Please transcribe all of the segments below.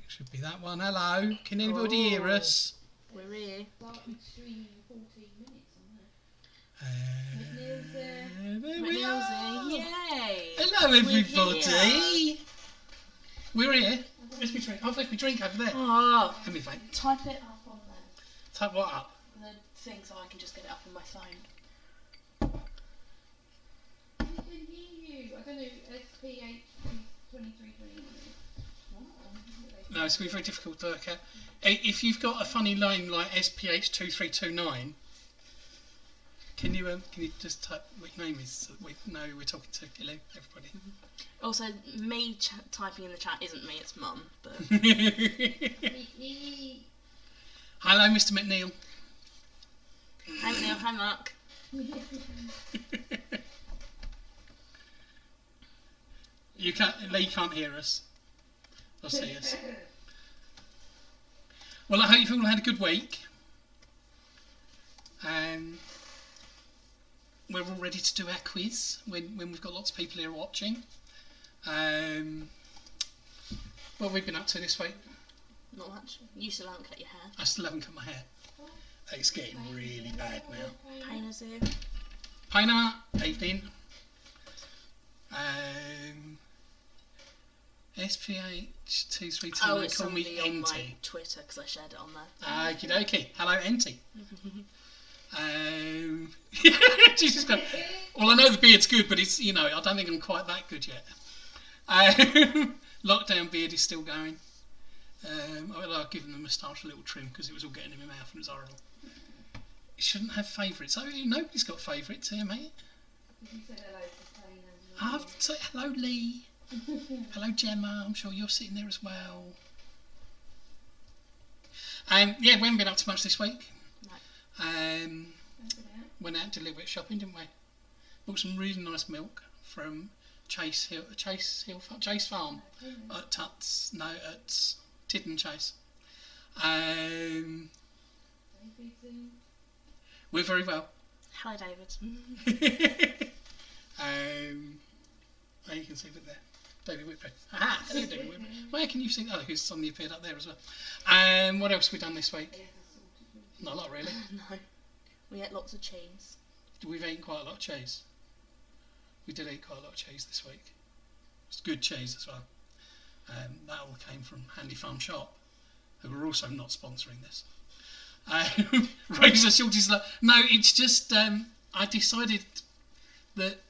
should be that one. Hello, can anybody hear us? We're here. Starting stream in 14 minutes on there. There we are. Yay! Hello, everybody. We're here. Where's my drink? I've left my drink over there. Oh, Let me think. type it up on there. Type what up? The thing, so I can just get it up on my phone. I can hear you. I don't know, SPH 2321. No, it's going to be very difficult to look at. If you've got a funny line like SPH 2329, can you just type what your name is so that we know who we're talking to? Hello, everybody. Also, me typing in the chat isn't me, it's Mum. But Hello, Mr. McNeil. hi Neil, hi Mark. Lee can't hear us or see us. Well, I hope you've all had a good week. We're all ready to do our quiz when we've got lots of people here watching. What have we been up to this week? Not much. You still haven't cut your hair. I still haven't cut my hair. It's getting really bad now. Painter's here. Painter, evening. SPH 232. Oh, it's call me somebody on my Enty. Twitter because I shared it on there. Okie dokie. Hello, Enty. Jesus Christ. Well, I know the beard's good, but it's, I don't think I'm quite that good yet. Lockdown beard is still going. I've given the moustache a little trim because it was all getting in my mouth and it was horrible. You shouldn't have favourites. Oh, nobody's got favourites here, mate. You said hello to Pain I've said hello, Lee. Hello, Gemma. I'm sure you're sitting there as well. We haven't been up to much this week. No. Went out to a little bit shopping, didn't we? Bought some really nice milk from Chase Farm at Tuts. No, at Tidden Chase. We're very well. Hello, David. You can see it there. David Whitbread. Aha! Hello, David Whitbread. Where can you see? Oh, he's suddenly appeared up there as well. What else have we done this week? Not a lot, really. No. We ate lots of cheese. We've eaten quite a lot of cheese. We did eat quite a lot of cheese this week. It's good cheese as well. That all came from Handy Farm Shop, who are also not sponsoring this. Razor Shorty's like, no, it's just I decided that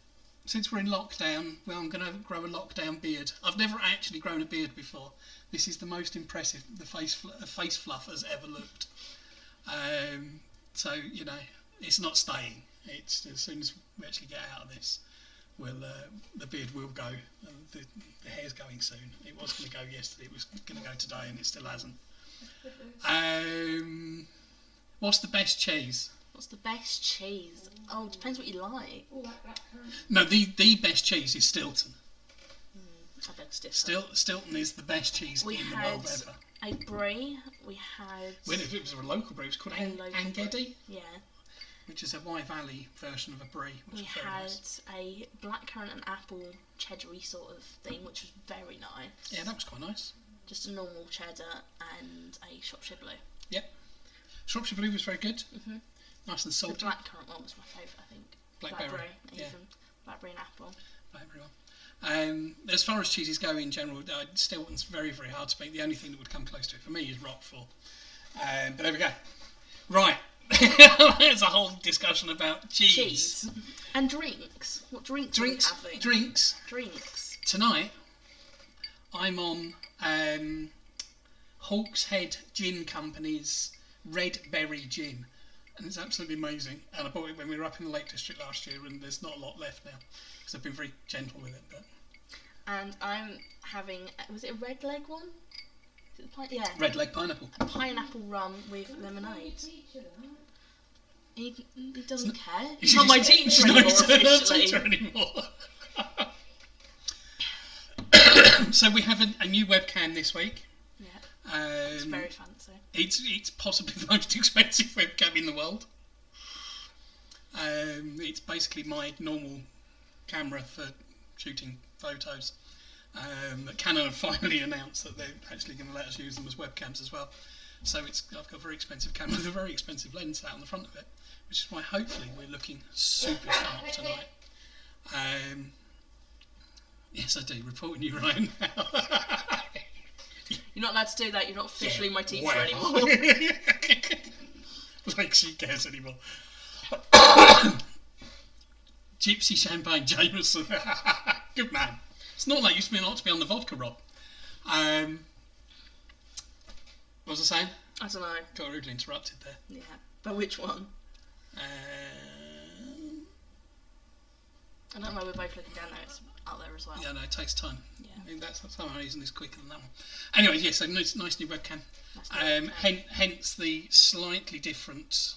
since we're in lockdown, well, I'm going to grow a lockdown beard. I've never actually grown a beard before. This is the most impressive the face fluff has ever looked. So, it's not staying. It's as soon as we actually get out of this, the beard will go. The hair's going soon. It was going to go yesterday. It was going to go today, and it still hasn't. What's the best cheese? What's the best cheese? Oh, it depends what you like. No, the best cheese is Stilton. I beg to differ. Stilton is the best cheese in the world ever. A brie. We had. Well, if it was a local brie, it was called Angedi. Yeah. Which is a Wye Valley version of a brie. Which We had a blackcurrant and apple cheddar-y sort of thing, which was very nice. Yeah, that was quite nice. Just a normal cheddar and a Shropshire Blue. Yep. Shropshire Blue was very good. Mm-hmm. Nice and salty. The blackcurrant one was my favourite, I think. Blackberry. Even. Blackberry and apple. Blackberry one. As far as cheeses go in general, Stilton's very, very hard to beat. The only thing that would come close to it for me is Roquefort. But there we go. Right. There's a whole discussion about cheese. And drinks. What drinks are we having? Drinks. Tonight, I'm on Hawks's Head Gin Company's Red Berry Gin. And it's absolutely amazing. And I bought it when we were up in the Lake District last year, and there's not a lot left now because I've been very gentle with it. But and I'm having, was it a red leg one? Is it yeah. Red leg pineapple. A pineapple rum with lemonade. He doesn't care. He's not my teacher anymore. So we have a new webcam this week. Yeah. It's very fancy. It's possibly the most expensive webcam in the world. It's basically my normal camera for shooting photos. That Canon have finally announced that they're actually going to let us use them as webcams as well. So I've got a very expensive camera with a very expensive lens out on the front of it, which is why hopefully we're looking super sharp tonight. Yes, I do. Reporting you right now. You're not allowed to do that. You're not officially my teacher whatever. anymore. Like she cares anymore. Gypsy Champagne Jameson. Good man. It's not like you used to be not to be on the vodka, Rob. What was I saying? I don't know. Got rudely interrupted there. Yeah. But which one? I don't know. We're both looking down there. It's out there as well. Yeah, no, it takes time. Yeah. I mean, that's some reason it's quicker than that one. Anyway, yes, so nice new webcam. Hence the slightly different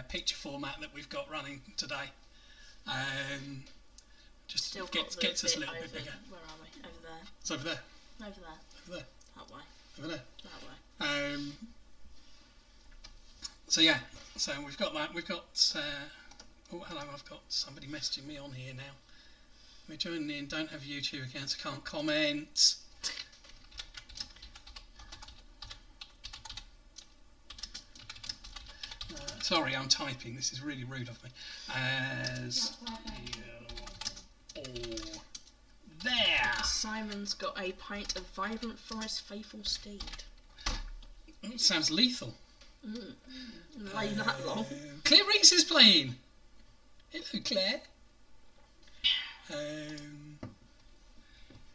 picture format that we've got running today. Just Still gets us a little bit bigger. Where are we? Over there. It's over there. Over there. Over there. That way. Over there. That way. So yeah, so we've got that. We've got. Oh, hello! I've got somebody messaging me on here now. We're joining in. Don't have YouTube accounts. I can't comment. Sorry, I'm typing. This is really rude of me. As there. Simon's got a pint of Vibrant Forest Faithful Steed. Oh, it sounds lethal. Lay that long. Claire Reese is playing. Hello, Claire.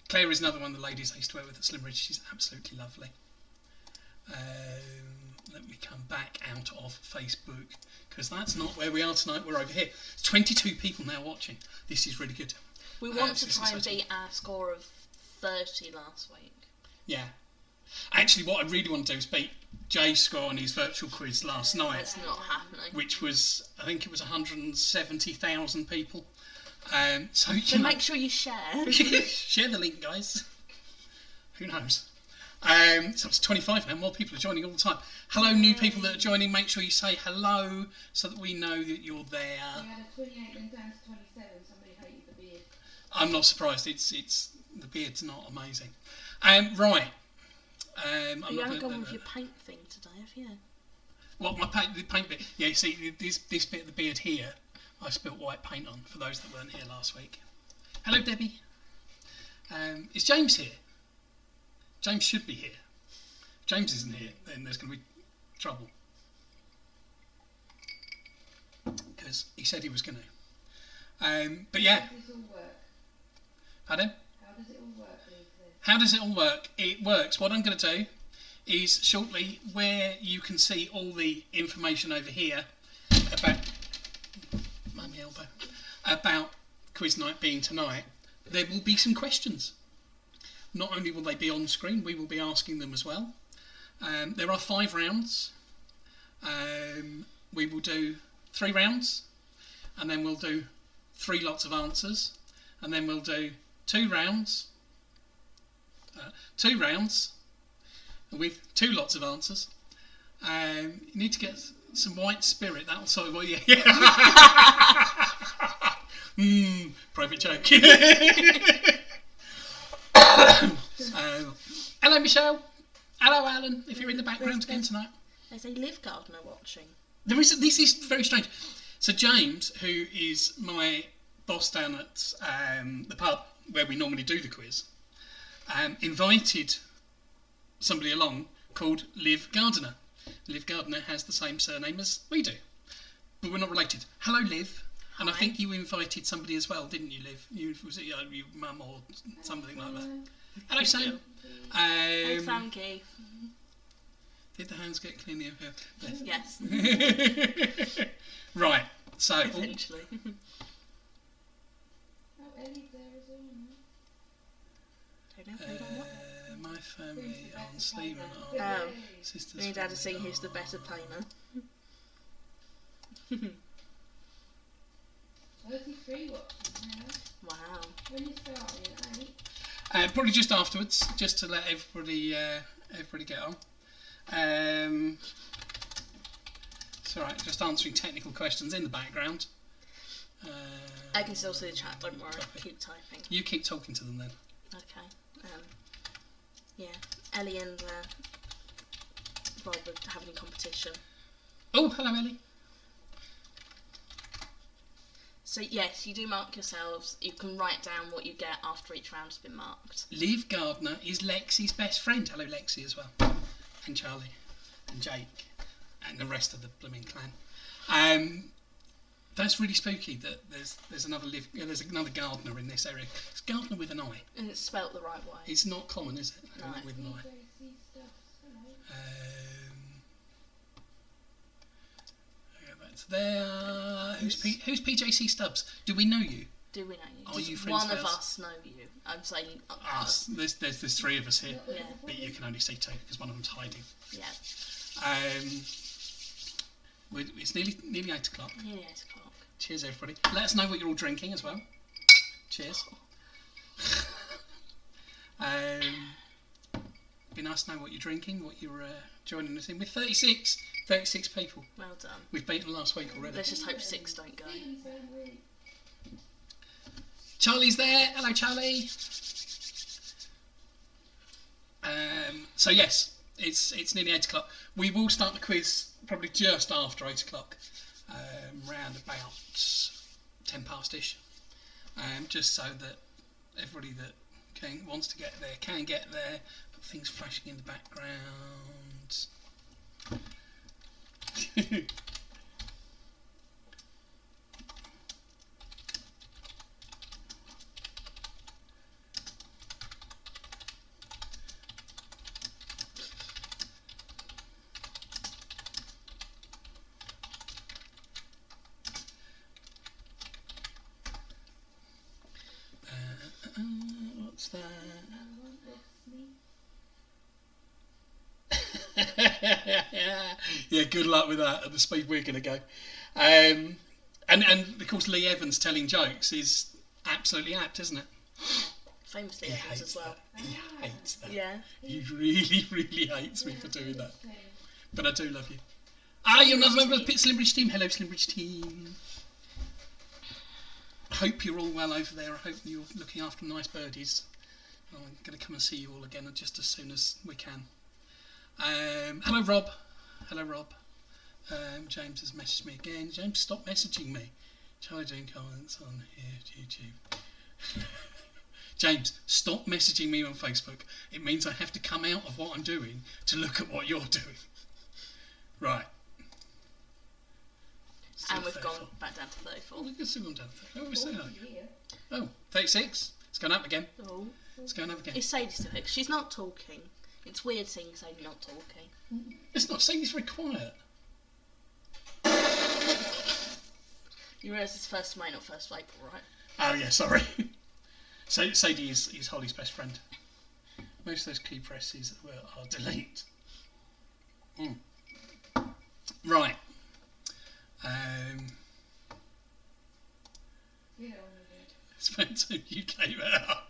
Claire is another one of the ladies I used to work with at Slimbridge. She's absolutely lovely. Let me come back out of Facebook because that's not where we are tonight. We're over here. There's 22 people now watching. This is really good. We want to try and beat our score of 30 last week. Yeah. Actually, what I really want to do is beat Jay's score on his virtual quiz last night. It's not happening. Which was, I think it was 170,000 people. So make sure you share. Share the link, guys. Who knows? So it's 25 now. More people are joining all the time. Hello, new people that are joining. Make sure you say hello so that we know that you're there. We had a 28 and down to 27. Somebody hated the beard. I'm not surprised. It's the beard's not amazing. Right. You haven't gone with your paint thing today, have you? Well, the paint bit. Yeah, you see, this bit of the beard here, I spilt white paint on for those that weren't here last week. Hello, Debbie. Is James here? James should be here. If James isn't here, then there's going to be trouble. Because he said he was going to. But yeah. How does this all work? Pardon? How does it all work, Lisa? How does it all work? It works. What I'm going to do is shortly, where you can see all the information over here about quiz night being tonight, there will be some questions. Not only will they be on screen, we will be asking them as well. There are 5 rounds. We will do 3 rounds, and then we'll do 3 lots of answers, and then we'll do 2 rounds. 2 rounds with 2 lots of answers. You need to get some white spirit. That'll sort of private joke. Hello, Michelle. Hello, Alan. If you're in the background again tonight, there's a Liv Gardiner watching. This is very strange. So James, who is my boss down at the pub where we normally do the quiz, invited somebody along called Liv Gardiner. Liv Gardiner has the same surname as we do, but we're not related. Hello, Liv. And I think you invited somebody as well, didn't you, Liv? Was it your mum or something like that? Hello, Sam. Thank you. Did the hands get cleanly over here? Yes. Right. So. Eventually. Oh, Ellie's there as well. My family on Stephen are sisters. We need to see who's the better planer. 33 watches now. Wow. When you started at 8? Probably just afterwards, just to let everybody get on. It's all right. Just answering technical questions in the background. I can still see the chat. Don't worry. Keep typing. You keep talking to them then. Okay. Yeah, Ellie and Rob are having a competition. Oh, hello, Ellie. So yes, you do mark yourselves. You can write down what you get after each round's been marked. Liv Gardner is Lexi's best friend. Hello, Lexi, as well. And Charlie. And Jake. And the rest of the blooming clan. That's really spooky that there's another there's another Gardner in this area. It's Gardner with an I. And it's spelt the right way. It's not common, is it? No. With an I. That's there. Who's PJC Stubbs? Do we know you? Do we know you? Are Does you friends one with of us? us know you? I'm saying Us. There's 3 of us here. Yeah. But you can only see 2 because one of them's hiding. Yeah. It's nearly 8 o'clock. Nearly 8 o'clock. Cheers, everybody. Let us know what you're all drinking as well. Cheers. Be nice to know what you're drinking, what you're joining us in with. 36 people. Well done. We've beaten last week already. Let's just hope 6 don't go. Charlie's there. Hello, Charlie. So yes, it's nearly 8 o'clock. We will start the quiz probably just after 8 o'clock, round about 10 past-ish, just so that everybody that wants to get there can get there. Put things flashing in the background. What's that? Yeah, good luck with that at the speed we're going to go. And of course Lee Evans telling jokes is absolutely apt, isn't it? Famously He Evans hates as well. that. He hates that. Yeah. He really, really hates me for doing that. But I do love you. You're another member of the Pit Slimbridge team. Hello, Slimbridge team. I hope you're all well over there. I hope you're looking after nice birdies. I'm going to come and see you all again just as soon as we can. Hello, Rob. Hello, Rob. James has messaged me again. James, stop messaging me. Charlie doing comments on here, YouTube. James, stop messaging me on Facebook. It means I have to come out of what I'm doing to look at what you're doing. Right. Still And we've 34. gone back down to 34. Oh, we can still go down to 34. Oh, we're still Oh, 36. It's going up again. Oh. It's going up again. Is Sadie still here? 'Cause she's not talking. It's weird seeing Sadie not talking. It's not saying it's very quiet. You realise it's 1st of May, not 1st of April, right? Oh, yeah, sorry. Sadie is Holly's best friend. Most of those key presses are delete. Right. Spencer, you came out.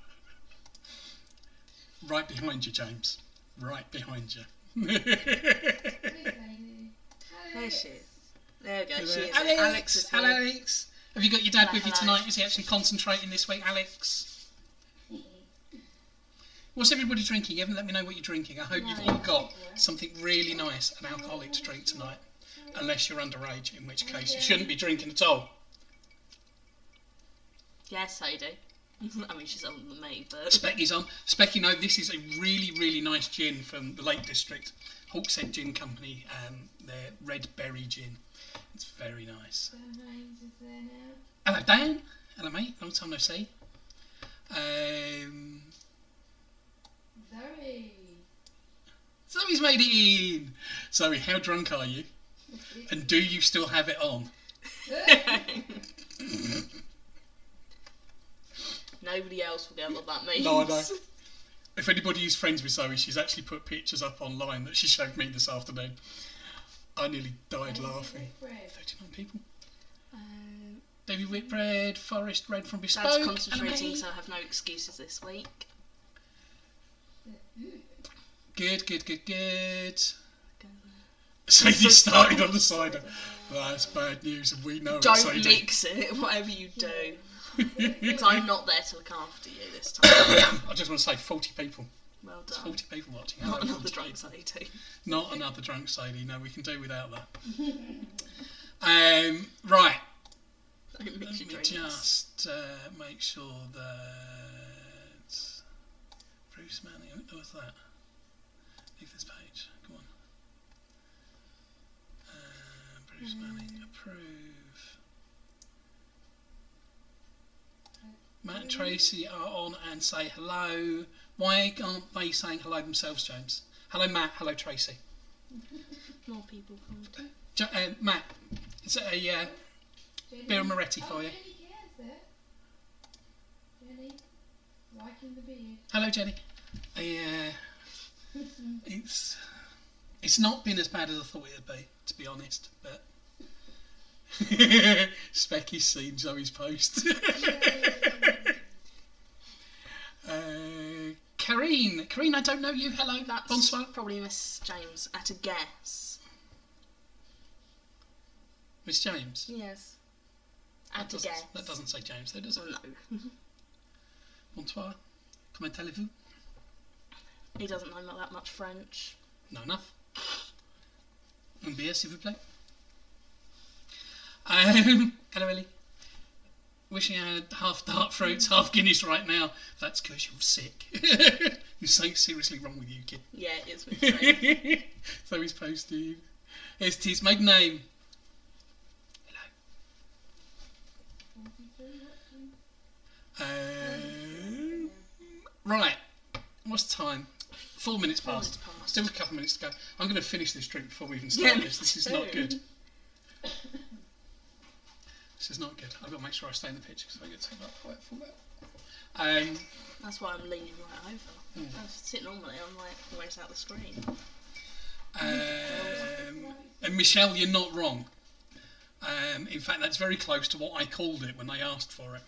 Right behind you, James. Right behind you. There she is. There we go. Hello. She is. Alex. Alex is here. Hello, Alex. Have you got your dad with you Hello. tonight? Is he actually concentrating this week, Alex? What's everybody drinking? You haven't let me know what you're drinking. I hope you've all got something really nice and alcoholic to drink tonight. Unless you're underage, in which case you shouldn't be drinking at all. Yes, Sadie. I mean, she's older than me, but... Specky's on. Specky, no, this is a really, really nice gin from the Lake District. Hawkshead Gin Company, their red berry gin. It's very nice. Hello, Dan. Hello, mate. Long time no see. Zoe's made it in. Zoe, how drunk are you? And do you still have it on? Nobody else will get what that means. No, I know. If anybody is friends with Zoe, she's actually put pictures up online that she showed me this afternoon. I nearly died laughing. 39 people. Baby Whitbread, Forest Red from Bespoke. Dad's concentrating, so I have no excuses this week. Good. Sadie started on the cider. That's bad news, and we know it's Don't Sadie. mix it, whatever you do. Because I'm not there to look after you this time. I just want to say 40 people. Well There's done. 40 people watching. Not Hello, another 40 drunk people. Sadie. Not another drunk Sadie. No, we can do without that. Right. Don't Let mix me your drinks. just make sure that Bruce Manning. What was that? Leave this page. Go on. Bruce Manning, approve. Matt and Tracy are on and say hello. Why aren't they saying hello themselves, James? Hello, Matt. Hello, Tracy. More people come. Matt, is it a beer and Moretti for you? Jenny cares there. Jenny, liking the beard. Hello, Jenny. It's not been as bad as I thought it'd be, to be honest. But Specky's seen Zoe's post. Karine, I don't know you. Hello, That's bonsoir. probably Miss James at a guess. Miss James. Yes. At a guess. That doesn't say James, though, does it? Well, no. Bonsoir. Comment allez-vous? He doesn't know that much French. No enough. Un beer, s'il vous plaît. Hello, Ellie. Wishing I had half dark fruits, half Guinness right now. That's because you're sick. There's something seriously wrong with you, kid. Yeah, it is Miss James. So he's posted. It's his maiden name. Hello. Right. What's the time? 4 minutes 4 past. minutes past. Still a couple of minutes to go. I'm going to finish this drink before we even start Yeah, this. This is me not too. good. This is not good. I've got to make sure I stay in the picture because I get too quite full out. That's why I'm leaning right over. I sit normally, I'm like always out the screen. And Michelle, you're not wrong. In fact, that's very close to what I called it when I asked for it.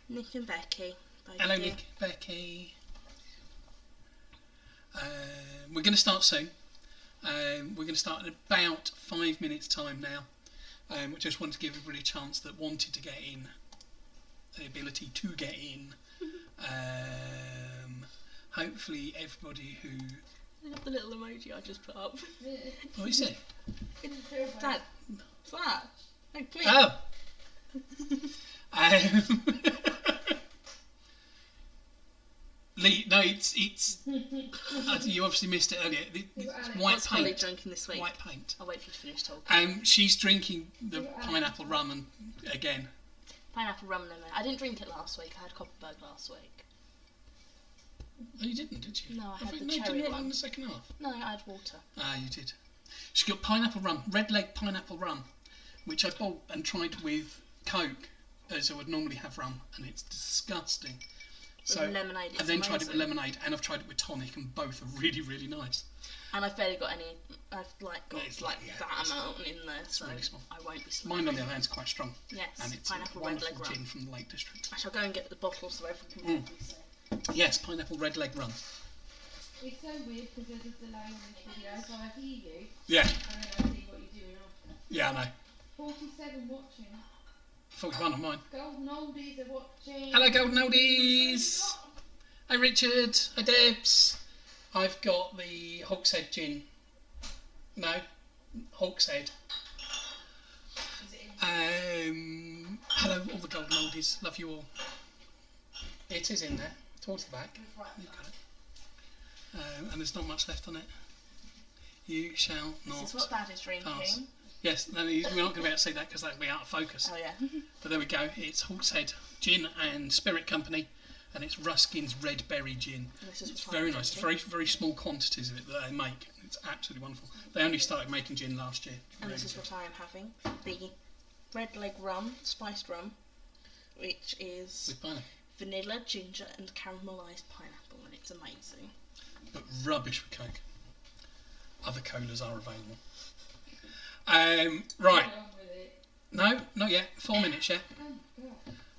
Nick and Becky. Hello, Nick, Becky. We're going to start soon. We're going to start in about 5 minutes' time now. I just wanted to give everybody a chance that wanted to get in, the ability to get in. Hopefully, everybody who. The little emoji I just put up. What is it? Dad, what's that? Oh, please. Oh. Lee, no, it's. You obviously missed it earlier. It's white What's Holly paint. drinking this week? White paint. I'll wait for you to finish talking. She's drinking the pineapple rum and again. Pineapple rum lemon. I didn't drink it last week. I had Copperberg last week. Oh, you didn't, did you? No, I had the no, cherry didn't you have it one. in the second half? No, I had water. Ah, you did. She's got pineapple rum, red leg pineapple rum, which I bought and tried with Coke, as I would normally have rum, and it's disgusting. So, lemonade. I've then tried it with lemonade, and I've tried it with tonic, and both are really, really nice. And I've barely got any. I've got It's like yeah, that it's- amount in there, so really small. I won't be slow. Mine, on the other hand, is quite strong, Yes, and it's pineapple a red wonderful leg rum. gin from the Lake District. I shall go and get the bottle so everyone can see. Yes, pineapple red leg rum. It's so weird because there's a delay on this video, so I hear you Yeah, and then I see what you're doing after. yeah, I know. 47 watching. 41 on mine. Golden oldies are watching. Hello, Golden Oldies. Hi, Richard. Hi, Debs. I've got the Hawk's Head gin. No, Hawk's Head. Hello, all the Golden Oldies. Love you all. It is in there, towards the back. You've got it. And there's not much left on it. You shall not. This is what Dad is drinking. pass. Yes, no, we're not going to be able to see that because that would be out of focus. Oh yeah. But there we go. It's Hawk's Head Gin and Spirit Company, and it's Ruskin's Red Berry Gin. This is It's what I'm very nice. It's drinking. very, very small quantities of it that they make. It's absolutely wonderful. They only started making gin last year. And this is what I am having. The red leg rum, spiced rum, which is With pineapple. vanilla, ginger and caramelised pineapple, and it's amazing. But rubbish with Coke. Other colas are available. Right. Get on with it. No, not yet. 4 minutes yet. Oh,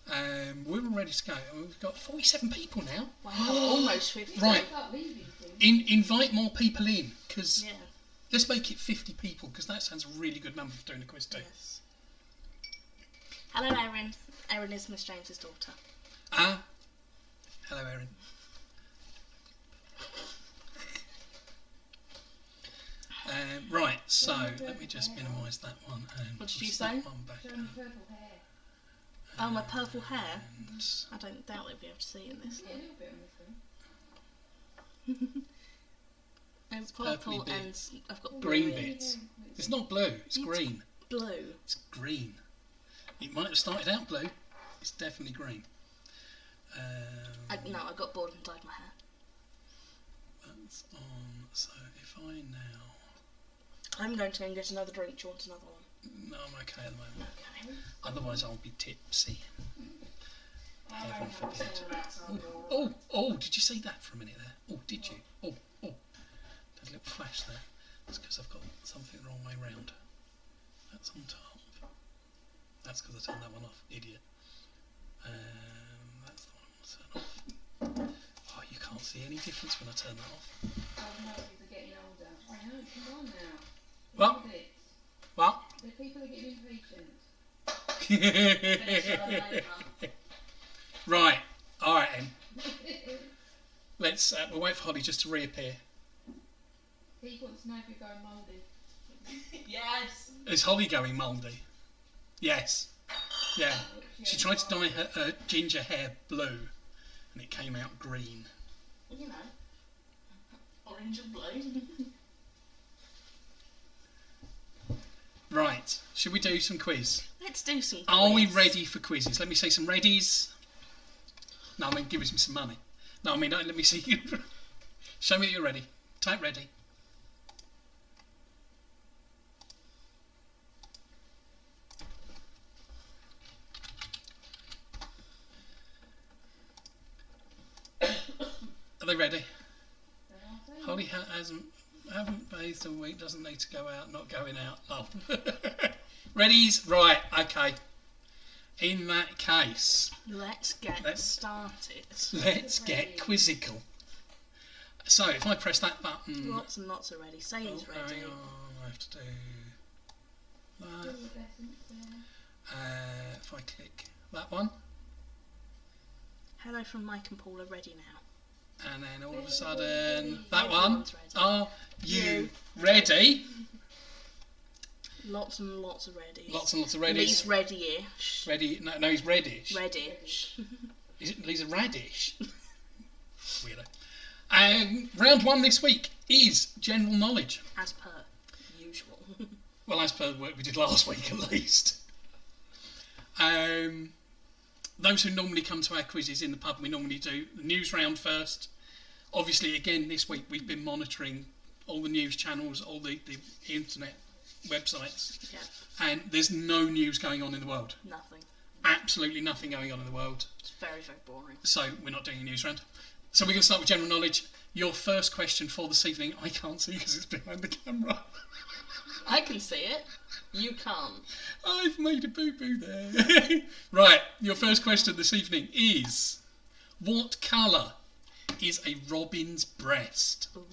God. We're all ready to go. We've got 47 people now. Wow, almost 50. Right. Start leaving soon. Invite more people in, because Yeah. let's make it 50 people, because that sounds a really good number for doing a quiz too. Yes. Hello, Erin. Erin is Miss James's daughter. Ah, hello, Erin. Right, so let me just minimise that one. And What did you push say? that one back Show me up. purple hair. Oh, my purple hair? And I don't doubt they'll be able to see in this Yeah, a one. little bit on this one. Purple purpley bit. and I've got Green blue. bits. It's not blue, it's green. Blue. It's green. It might have started out blue. It's definitely green. No, I got bored and dyed my hair. That's on. So if I now... I'm going to go and get another drink. Do you want another one? No, I'm okay at the moment. Okay. Otherwise I'll be tipsy. Heaven forbid. Oh. Oh, did you see that for a minute there? Oh, did you? Oh. There's a little flash there. That's because I've got something the wrong way round. That's on top. That's because I turned that one off, idiot. That's the one I want to turn off. Oh, you can't see any difference when I turn that off. Oh no, people are getting older. I know, come on now. What? Look at it. What? The people are getting impatient. Right. Alright then. Let's we'll wait for Holly just to reappear. He wants to know if you're going mouldy. Yes. Is Holly going mouldy? Yes. Yeah. She tried to dye her ginger hair blue and it came out green. You know, orange and blue. Right. Should we do some quiz? Let's do some quiz. Are we ready for quizzes? Let me see some readies. No, I mean give us some money. No, I mean let me see you. Show me that you're ready. Type ready. Are they ready? Holly haven't bathed a week, doesn't need to go out, not going out. Oh. Readies? Right, okay. In that case, Let's get started. let's get quizzical. So, if I press that button... Lots and lots are ready. Say he's ready. Hang on, I have to do that. All the essence there. If I click that one, Hello from Mike and Paul are ready now. and then all of a sudden, that one. Everyone's ready. Are you ready? Lots and lots of readies. Lots and lots of readies. Lee's ready-ish. Ready? No, he's reddish. Reddish. He's a radish. Weirdo. Round one this week is general knowledge. As per usual. Well, as per what we did last week, at least. Those who normally come to our quizzes in the pub, we normally do the news round first. Obviously, again, this week we've been monitoring all the news channels, all the internet websites, Yeah. and there's no news going on in the world. Nothing. Absolutely nothing going on in the world. It's very, very boring. So we're not doing a news round. So we're going to start with general knowledge. Your first question for this evening, I can't see because it's behind the camera. I can see it. You can't. I've made a boo-boo there. Right, your first question this evening is, what colour is a robin's breast? Ooh.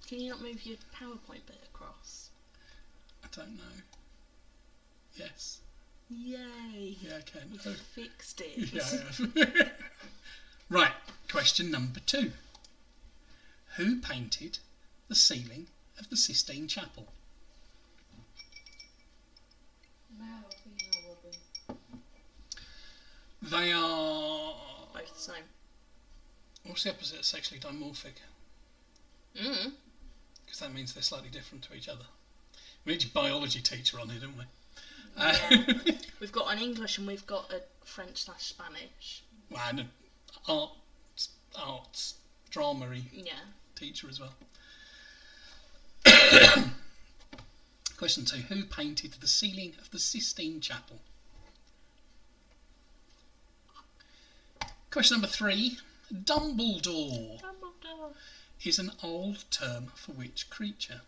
Can you not move your PowerPoint bit across? I don't know. Yes. Yay! Yeah, I can. You fixed it. Yeah, I have. Right, question number 2. Who painted the ceiling of the Sistine Chapel? Male or female robin? They are... Both the same. What's the opposite of sexually dimorphic? Mm. Because that means they're slightly different to each other. We need your biology teacher on here, don't we? Yeah. We've got an English and we've got a French/Spanish. Well, and an arts drama-y Yeah. teacher as well. Question 2. Who painted the ceiling of the Sistine Chapel? Question number 3. Dumbledore Dumbledore. is an old term for which creature?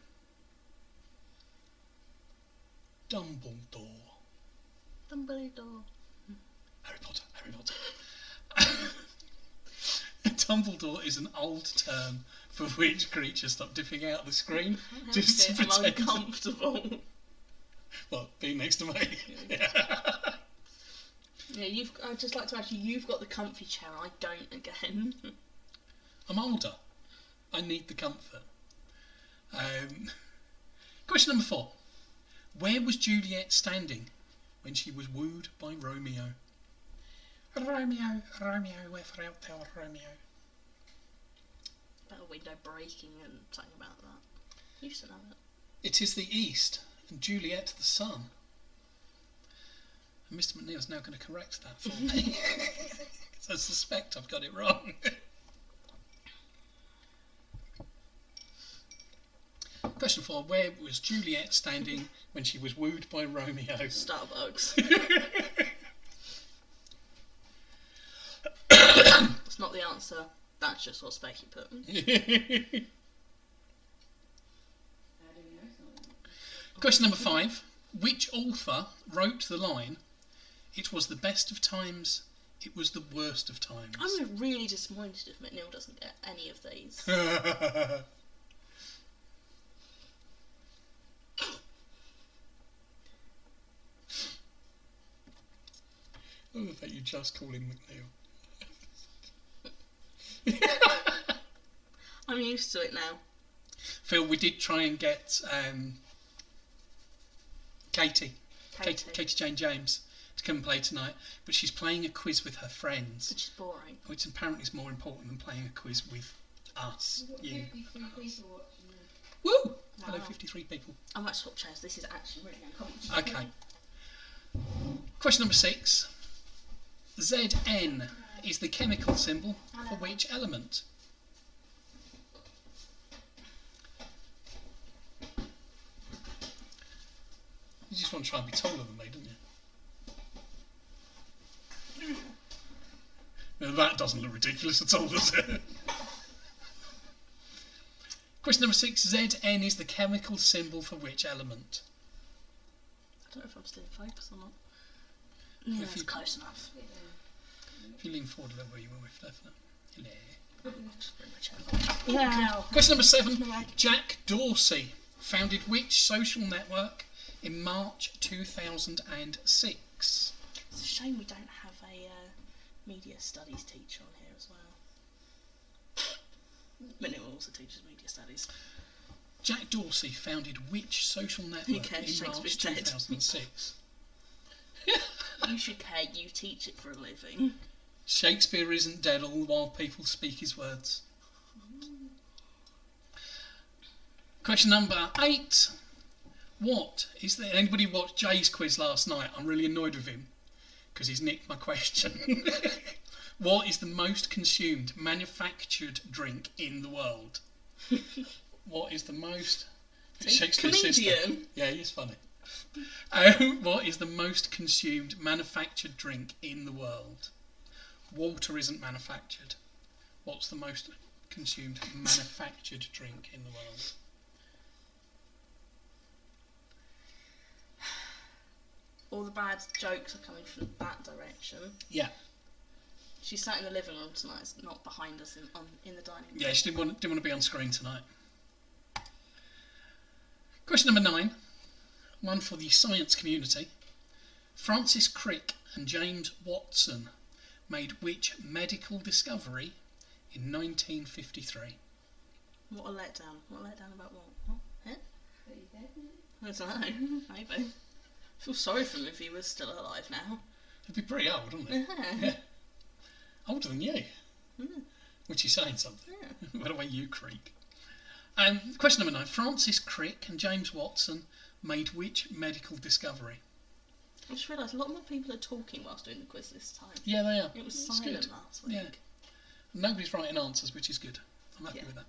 Dumbledore. Dumbledore. Harry Potter. Dumbledore is an old term for which creature? Stop dipping out the screen. Just to I'm pretend. uncomfortable. Well, being next to me. Yeah, I'd just like to add you've got the comfy chair, I don't again. I'm older. I need the comfort. Question number 4. Where was Juliet standing when she was wooed by Romeo? Romeo, Romeo, wherefore art thou, Romeo? About a window breaking and something about that. You should know it. It is the east, and Juliet the sun. And Mr. McNeil's now going to correct that for me. I suspect I've got it wrong. Question 4. Where was Juliet standing when she was wooed by Romeo? Starbucks. That's not the answer. That's just what Specky put. Question number 5. Which author wrote the line, "It was the best of times, it was the worst of times"? I'm really disappointed if McNeil doesn't get any of these. I love that you just call him McNeil. I'm used to it now. Phil, we did try and get Katie Jane James to come and play tonight, but she's playing a quiz with her friends, Which is boring. which apparently is more important than playing a quiz with us. We've got 53 people watching this. Woo! Wow. Hello, 53 people. I might swap chairs. This is actually really uncomfortable. Okay. Question number 6. Zn is the chemical symbol for which element? You just want to try and be taller than me, don't you? Now that doesn't look ridiculous at all, does it? Question number 6. Zn is the chemical symbol for which element? I don't know if I'm still in focus or not. Yeah, If it's you- close enough. If you lean forward a little bit, you will with definitely. Just bring my chair forward. Wow. Question number 7. Jack Dorsey founded which social network in March 2006? It's a shame we don't have a media studies teacher on here as well. McNeil also teaches media studies. Jack Dorsey founded which social network in March 2006? You should care, you teach it for a living. Shakespeare isn't dead all while people speak his words. Question number 8. What is there? Anybody watched Jay's quiz last night? I'm really annoyed with him because he's nicked my question. What is the most consumed manufactured drink in the world? What is the most... Shakespeare's sister. Comedian. Yeah, he's funny. What is the most consumed manufactured drink in the world? Water isn't manufactured. What's the most consumed manufactured drink in the world? All the bad jokes are coming from that direction. Yeah. She's sat in the living room tonight, it's not behind us in the dining room. Yeah, she didn't want to be on screen tonight. Question number 9. One for the science community. Francis Crick and James Watson made which medical discovery in 1953? What a letdown. What a letdown about what? Eh? But he's dead now. I don't know. Maybe. I feel sorry for him if he was still alive now. He'd be pretty old, wouldn't he? Yeah. Older than you. Mm. Which is saying something. Yeah. By the way, you creak. Question number 9. Francis Crick and James Watson made which medical discovery? I just realised a lot more people are talking whilst doing the quiz this time. Yeah, they are. It was It's silent good. last week. Yeah. Nobody's writing answers, which is good. I'm happy Yeah. with that.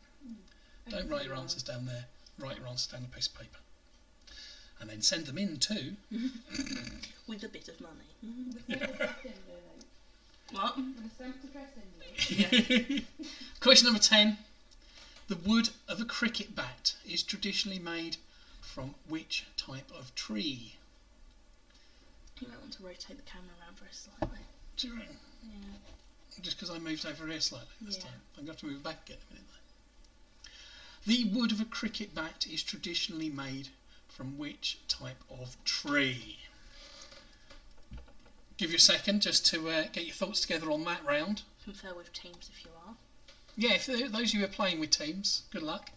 Don't write your answers down there. Write your answers down on a piece of paper. And then send them in to... With a bit of money. With a press envelope. What? With a stamped press envelope. Question number 10. The wood of a cricket bat is traditionally made from which type of tree? You might want to rotate the camera around very slightly. Do you reckon? Yeah. Just because I moved over here slightly this Yeah. time. I'm going to have to move back again in a minute though. The wood of a cricket bat is traditionally made from which type of tree? Give you a second just to get your thoughts together on that round. Confer with teams if you are. Yeah, if those of you are playing with teams, good luck.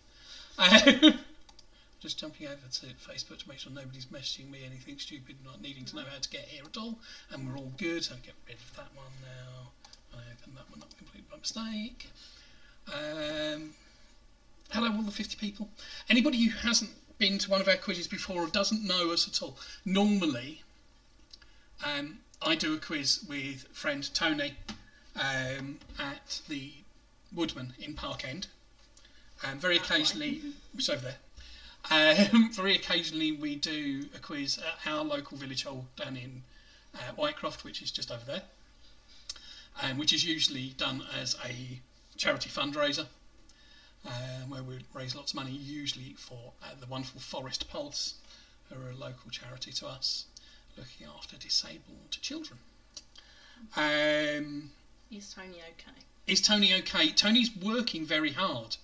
Just jumping over to Facebook to make sure nobody's messaging me anything stupid, not needing to know how to get here at all. And we're all good, so I'll get rid of that one now. I opened that one up completely by mistake. Hello all the 50 people. Anybody who hasn't been to one of our quizzes before or doesn't know us at all, normally I do a quiz with friend Tony at the Woodman in Park End. Very occasionally, it's over there. Very occasionally we do a quiz at our local village hall down in Whitecroft, which is just over there, which is usually done as a charity fundraiser, where we raise lots of money, usually for the wonderful Forest Pulse, who are a local charity to us, looking after disabled children. Is Tony okay? Is Tony okay? Tony's working very hard,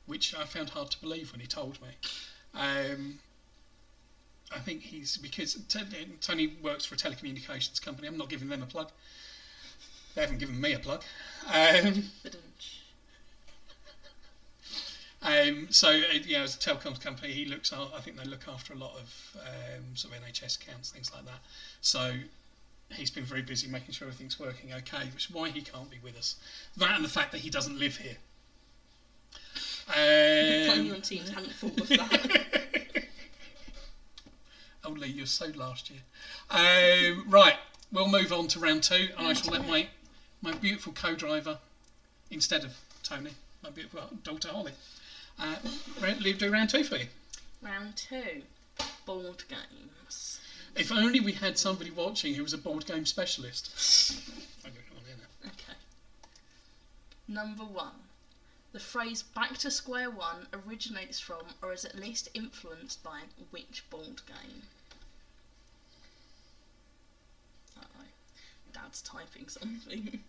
which I found hard to believe when he told me. I think because Tony works for a telecommunications company. I'm not giving them a plug. They haven't given me a plug. So as a telecoms company, he looks. I think they look after a lot of sort of NHS accounts, things like that. So he's been very busy making sure everything's working okay, which is why he can't be with us. That and the fact that he doesn't live here. Playing on teams hadn't thought of that. Oh, Lee, you're so last year. Right, we'll move on to round two, and I shall let my beautiful co-driver, instead of Tony, my beautiful daughter Holly, do round two for you. Round two, board games. If only we had somebody watching who was a board game specialist. Okay, come on in now. Okay. Number one. The phrase back to square one originates from, or is at least influenced by, which board game? Uh-oh. Dad's typing something.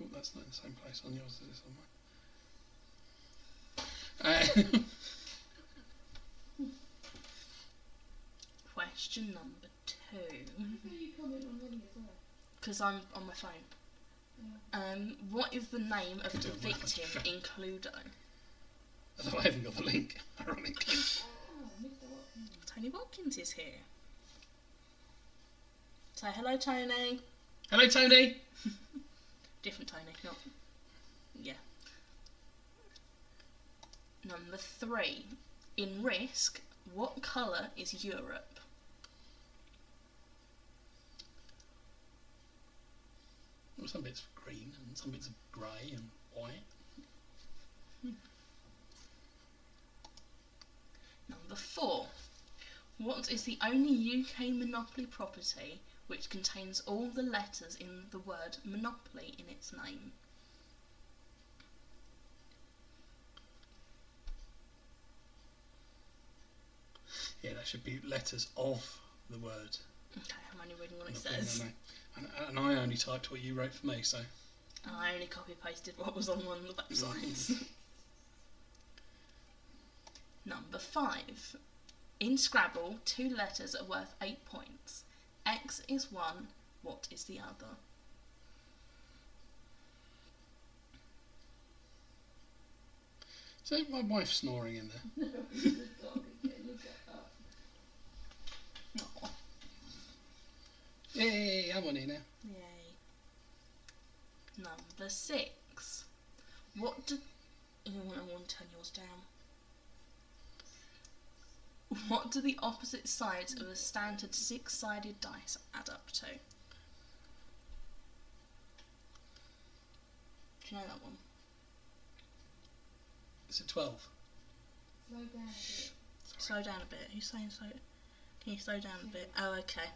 Oh, that's not in the same place on yours as it is on mine. Question number two. Where you comment on Holly as well? Because I'm on my phone. Yeah. What is the name of Could the do it on my victim phone. in Cluedo? Although I haven't got the link, ironically. Oh, Mr. Watkins. Tony Watkins is here. Say hello, Tony. Hello, Tony. Different Tony, not... Yeah. Number three. In Risk, what colour is Europe? Well, some bits of green and some bits of grey and white. Number four. What is the only UK Monopoly property which contains all the letters in the word Monopoly in its name? Yeah, that should be letters of the word. Okay, I'm only reading what it Monopoly, says. no. And I only typed what you wrote for me, so. And I only copy-pasted what was on one of the websites. Number five. In Scrabble, two letters are worth 8 points. X is one, what is the other? So my wife's snoring in there. No, the dog again. Look at that. Oh, Yay, I'm on here now. yay. Number six. What do... I want to turn yours down. What do the opposite sides of a standard six-sided dice add up to? Do you know that one? Is it 12? Slow down a bit. Slow down a bit. Who's saying slow? Can you slow down a bit? Oh, okay.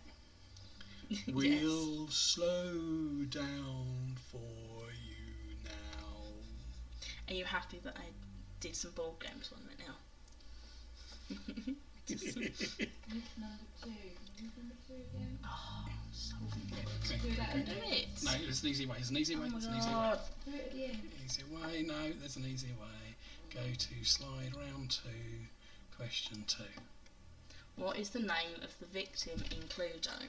We'll slow down for you now. Are you happy that I did some board games on it now? Myth number two. Myth number Do that at Do the end. it. No, there's an easy way. There's an easy way. Oh my There's an easy way. god. Do it at the end. Easy way. No, there's an easy way. Go to slide round 2, question 2. What is the name of the victim in Cluedo?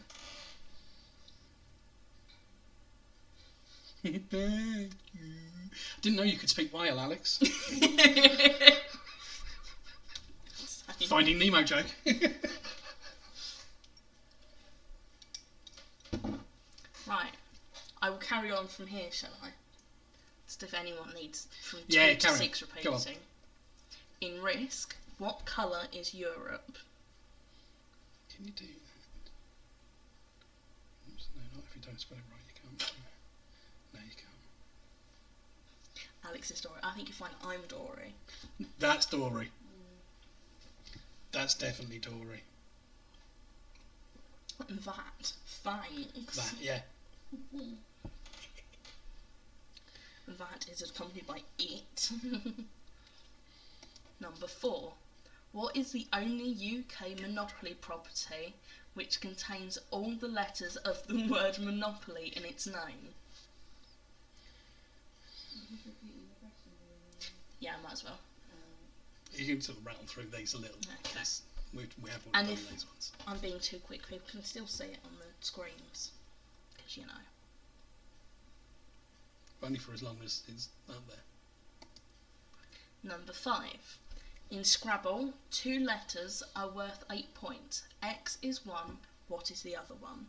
Didn't know you could speak whale, Alex. Finding Nemo joke. Right. I will carry on from here, shall I? Just if anyone needs from 2 Yeah, to carry 6 on. Go on. repeating. In Risk, what colour is Europe? Can you do that? Oops, no, not if you don't spell it right. You can't. No, you can't. Alex is Dory. I think you find I'm Dory. That's Dory. That's definitely Dory. That. Thanks. That, yeah. That is accompanied by it. Number 4. What is the only UK Monopoly property which contains all the letters of the word Monopoly in its name? Just repeating the question. Yeah, I might as well. You can sort of rattle through these a little. Okay. 'Cause we have And done if- these ones. I'm being too quick. People can still see it on the screens. Because, you know. Only for as long as it's up there. Number 5. In Scrabble, 2 letters are worth 8 points. X is 1. What is the other one?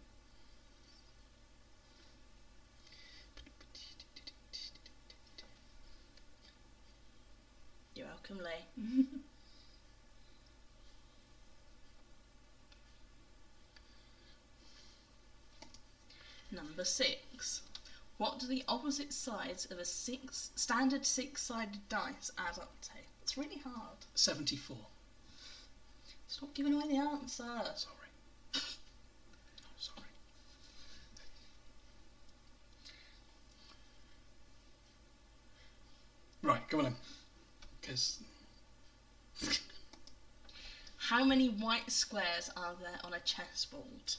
You're welcome, Lee. Number 6. What do the opposite sides of a standard 6-sided dice add up to? It's really hard. 74. Stop giving away the answer. Sorry. Oh, sorry. Right, go on then. Because How many white squares are there on a chessboard?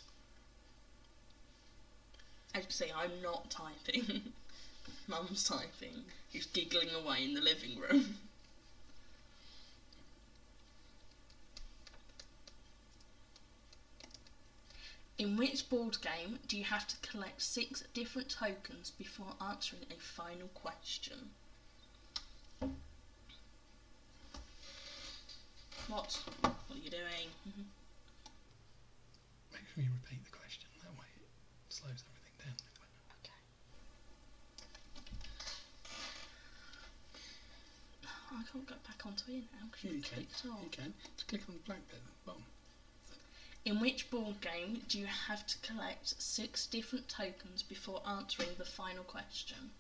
As you can see, I'm not typing. Mum's typing. She's giggling away in the living room. In which board game do you have to collect 6 different tokens before answering a final question? What? What are you doing? make sure you repeat the question. That way it slows everything down a little bit. Okay. I can't go back onto here now because Yeah, you've you can. clicked off. You can. Just click on the black bit at the bottom. In which board game do you have to collect 6 different tokens before answering the final question?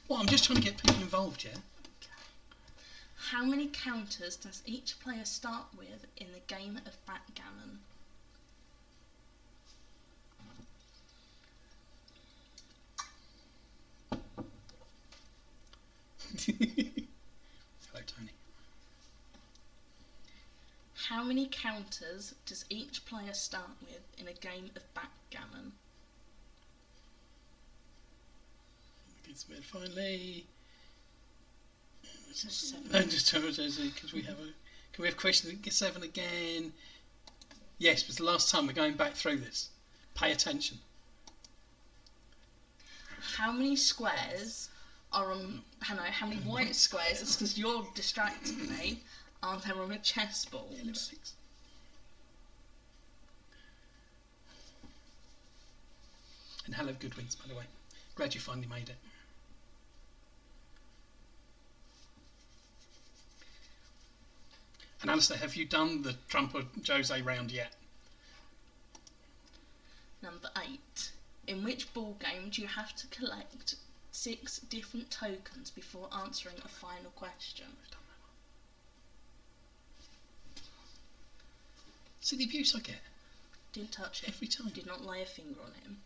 Well, I'm just trying to get people involved, yeah? How many counters does each player start with in the game of backgammon? Hello, Tony. How many counters does each player start with in a game of backgammon? It's mid finally. So 7. Just because we have a. Can we have question 7 again? Yes, but it's the last time we're going back through this. Pay attention. How many squares are on? How many white squares? It's because you're distracting me. Are there on a chessboard? Yeah, number 6. And hello, Goodwins, by the way. Glad you finally made it. And Alistair, have you done the Trump or Jose round yet? Number 8. In which ball game do you have to collect 6 different tokens before answering a final question? We've done that one. See the abuse I get? Didn't touch it. Every time. Did not lay a finger on him.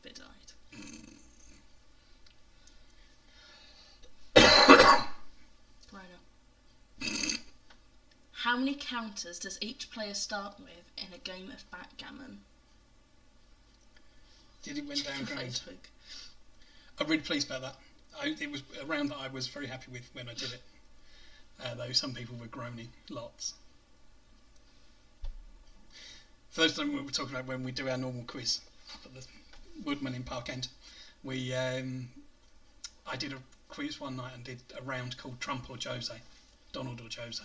But died. Corona. How many counters does each player start with in a game of backgammon? Did it went down Check grand? Facebook. I'm really pleased about that. It was a round that I was very happy with when I did it. Though some people were groaning lots. For those that we were talking about when we do our normal quiz up at the Woodman in Park End, I did a quiz one night and did a round called Trump or Jose, Donald or Jose,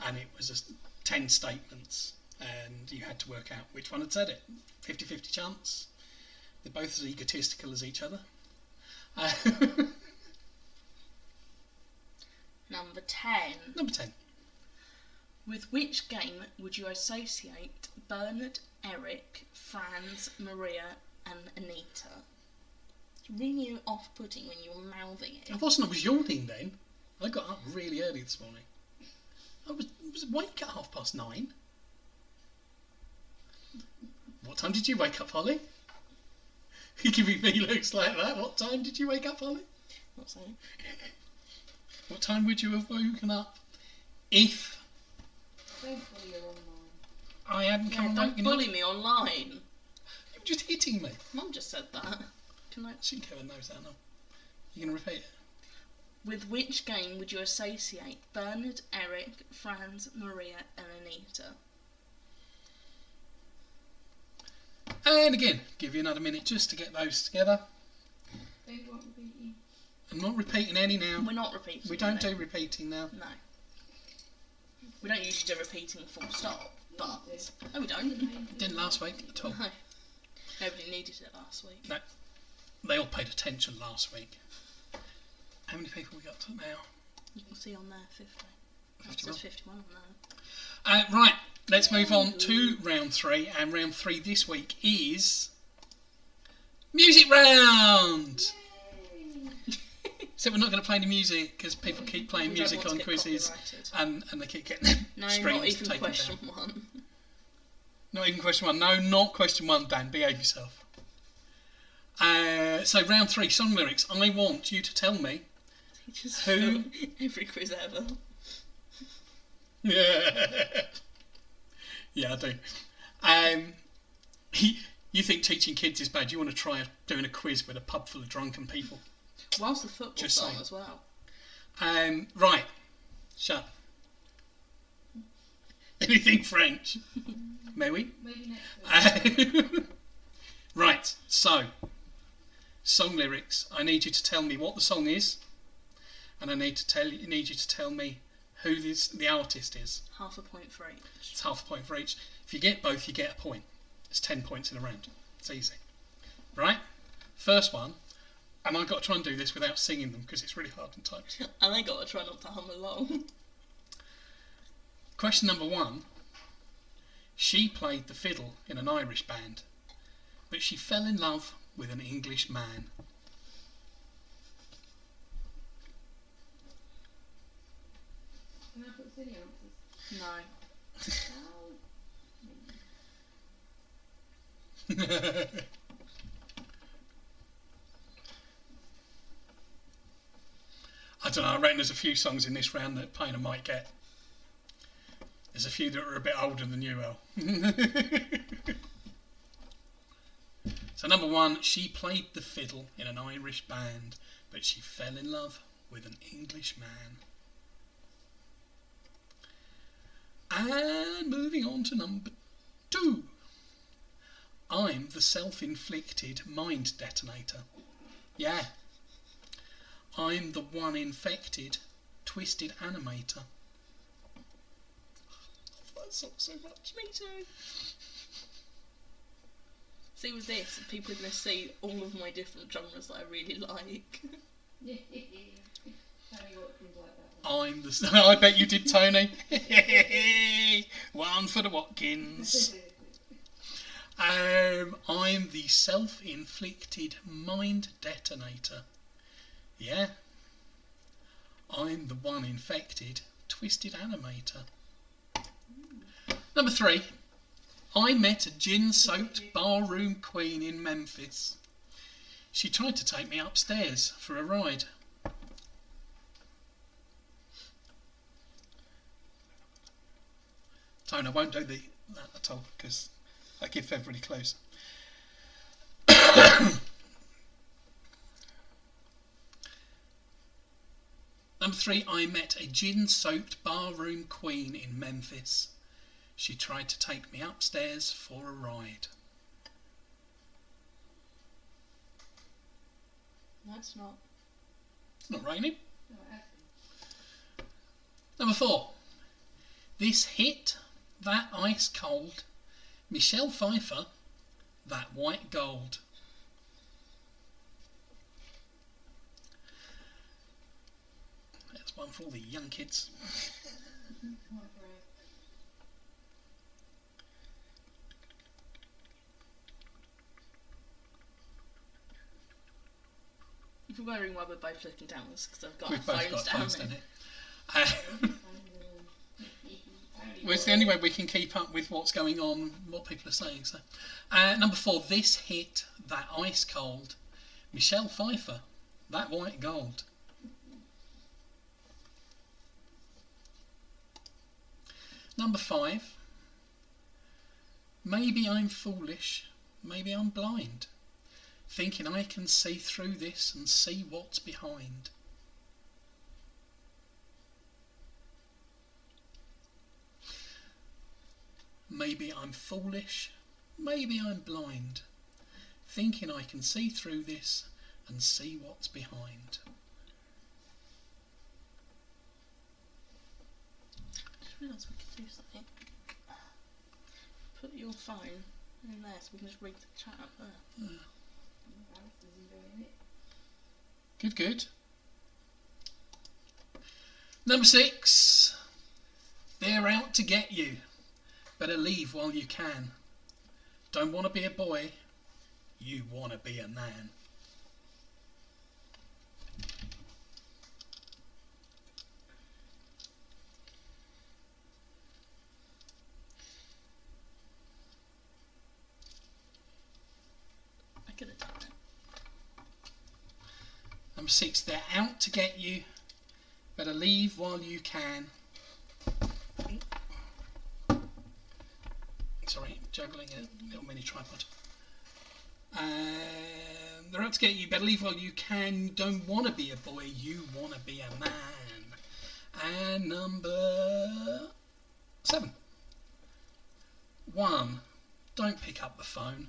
and it was just 10 statements, and you had to work out which one had said it. 50-50 chance. They're both as egotistical as each other. Number 10. Number 10. With which game would you associate Bernard, Eric, Franz, Maria and Anita? It's really off-putting when you were mouthing it. I wasn't. I was yawning then. I got up really early this morning. I was awake at 9:30. What time did you wake up, Holly? You're giving me looks like that. What time did you wake up, Holly? Not saying. What time would you have woken up if Don't bully her online. I hadn't come and Don't woken bully up? me online. You're just hitting me. Mum just said that. Can I? She Kevin knows that now. You going to repeat it? With which game would you associate Bernard, Eric, Franz, Maria and Anita? And again, give you another minute just to get those together. They won't repeat you. I'm not repeating any now. We're not repeating. We don't it. do repeating now. No. We don't usually do repeating full stop, but... No, we don't. Didn't last week at all. No. Nobody needed it last week. No. They all paid attention last week. How many people we got to now? You can see on there 50. That 51. says 51 on there. Right, let's move on to round 3. And round 3 this week is... Music Round! So we're not going to play any music because people keep playing We don't music want to on get quizzes copyrighted. and they keep getting them No, streams not even taken question down. 1. Not even question 1. No, not question 1, Dan. Behave yourself. So round 3, song lyrics. I want you to tell me Just who... every quiz ever. Yeah, I do. You think teaching kids is bad. You want to try doing a quiz with a pub full of drunken people. Whilst the football Just song saying. as well. Right. Shut up. Anything French? May we? Maybe next week. Right, so, song lyrics. I need you to tell me what the song is, and I need you to tell me who the artist is. Half a point for each. It's half a point for each. If you get both, you get a point. It's 10 points in a round. It's easy. Right? First one, and I've got to try and do this without singing them because it's really hard in types. And I got to try not to hum along. Question number 1. She played the fiddle in an Irish band, but she fell in love with an English man. Can I put silly answers? No. I don't know, I reckon there's a few songs in this round that Painter might get. There's a few that are a bit older than you, El. So number 1, she played the fiddle in an Irish band, but she fell in love with an English man. And moving on to number 2. I'm the self-inflicted mind detonator. Yeah. I'm the one infected, twisted animator. I love that song so much. Me too. See, with this, people are going to see all of my different genres that I really like. Yeah. Tony Watkins like that one. I'm the... I bet you did, Tony. One for the Watkins. I'm the self-inflicted mind detonator. Yeah. I'm the one infected, twisted animator. Number 3. I met a gin-soaked barroom queen in Memphis. She tried to take me upstairs for a ride. Tone, I won't do that at all because I give everybody clues. Number 3. I met a gin-soaked barroom queen in Memphis. She tried to take me upstairs for a ride. No, it's not. It's not raining. No, it hasn't. Number 4. This hit, that ice cold. Michelle Pfeiffer, that white gold. That's one for all the young kids. Come on, Brad. If you're wondering why we're both looking down, it's because I've got We've our both phones got down phones there. down here. Well, it's the only way we can keep up with what's going on, what people are saying. So, number 4. This hit, that ice cold. Michelle Pfeiffer, that white gold. Number 5. Maybe I'm foolish, maybe I'm blind, thinking I can see through this and see what's behind. Maybe I'm foolish, maybe I'm blind, thinking I can see through this and see what's behind. I just realised we could do something. Put your phone in there so we can just read the chat up there. Alex is enjoying it. Good, good. Number 6. They're out to get you. Better leave while you can. Don't want to be a boy. You want to be a man. I could have done it. Number 6. They're out to get you. Better leave while you can. Sorry, juggling a little mini tripod. They're out to get you. Better leave while you can. You don't want to be a boy. You want to be a man. And number 7. 1. Don't pick up the phone.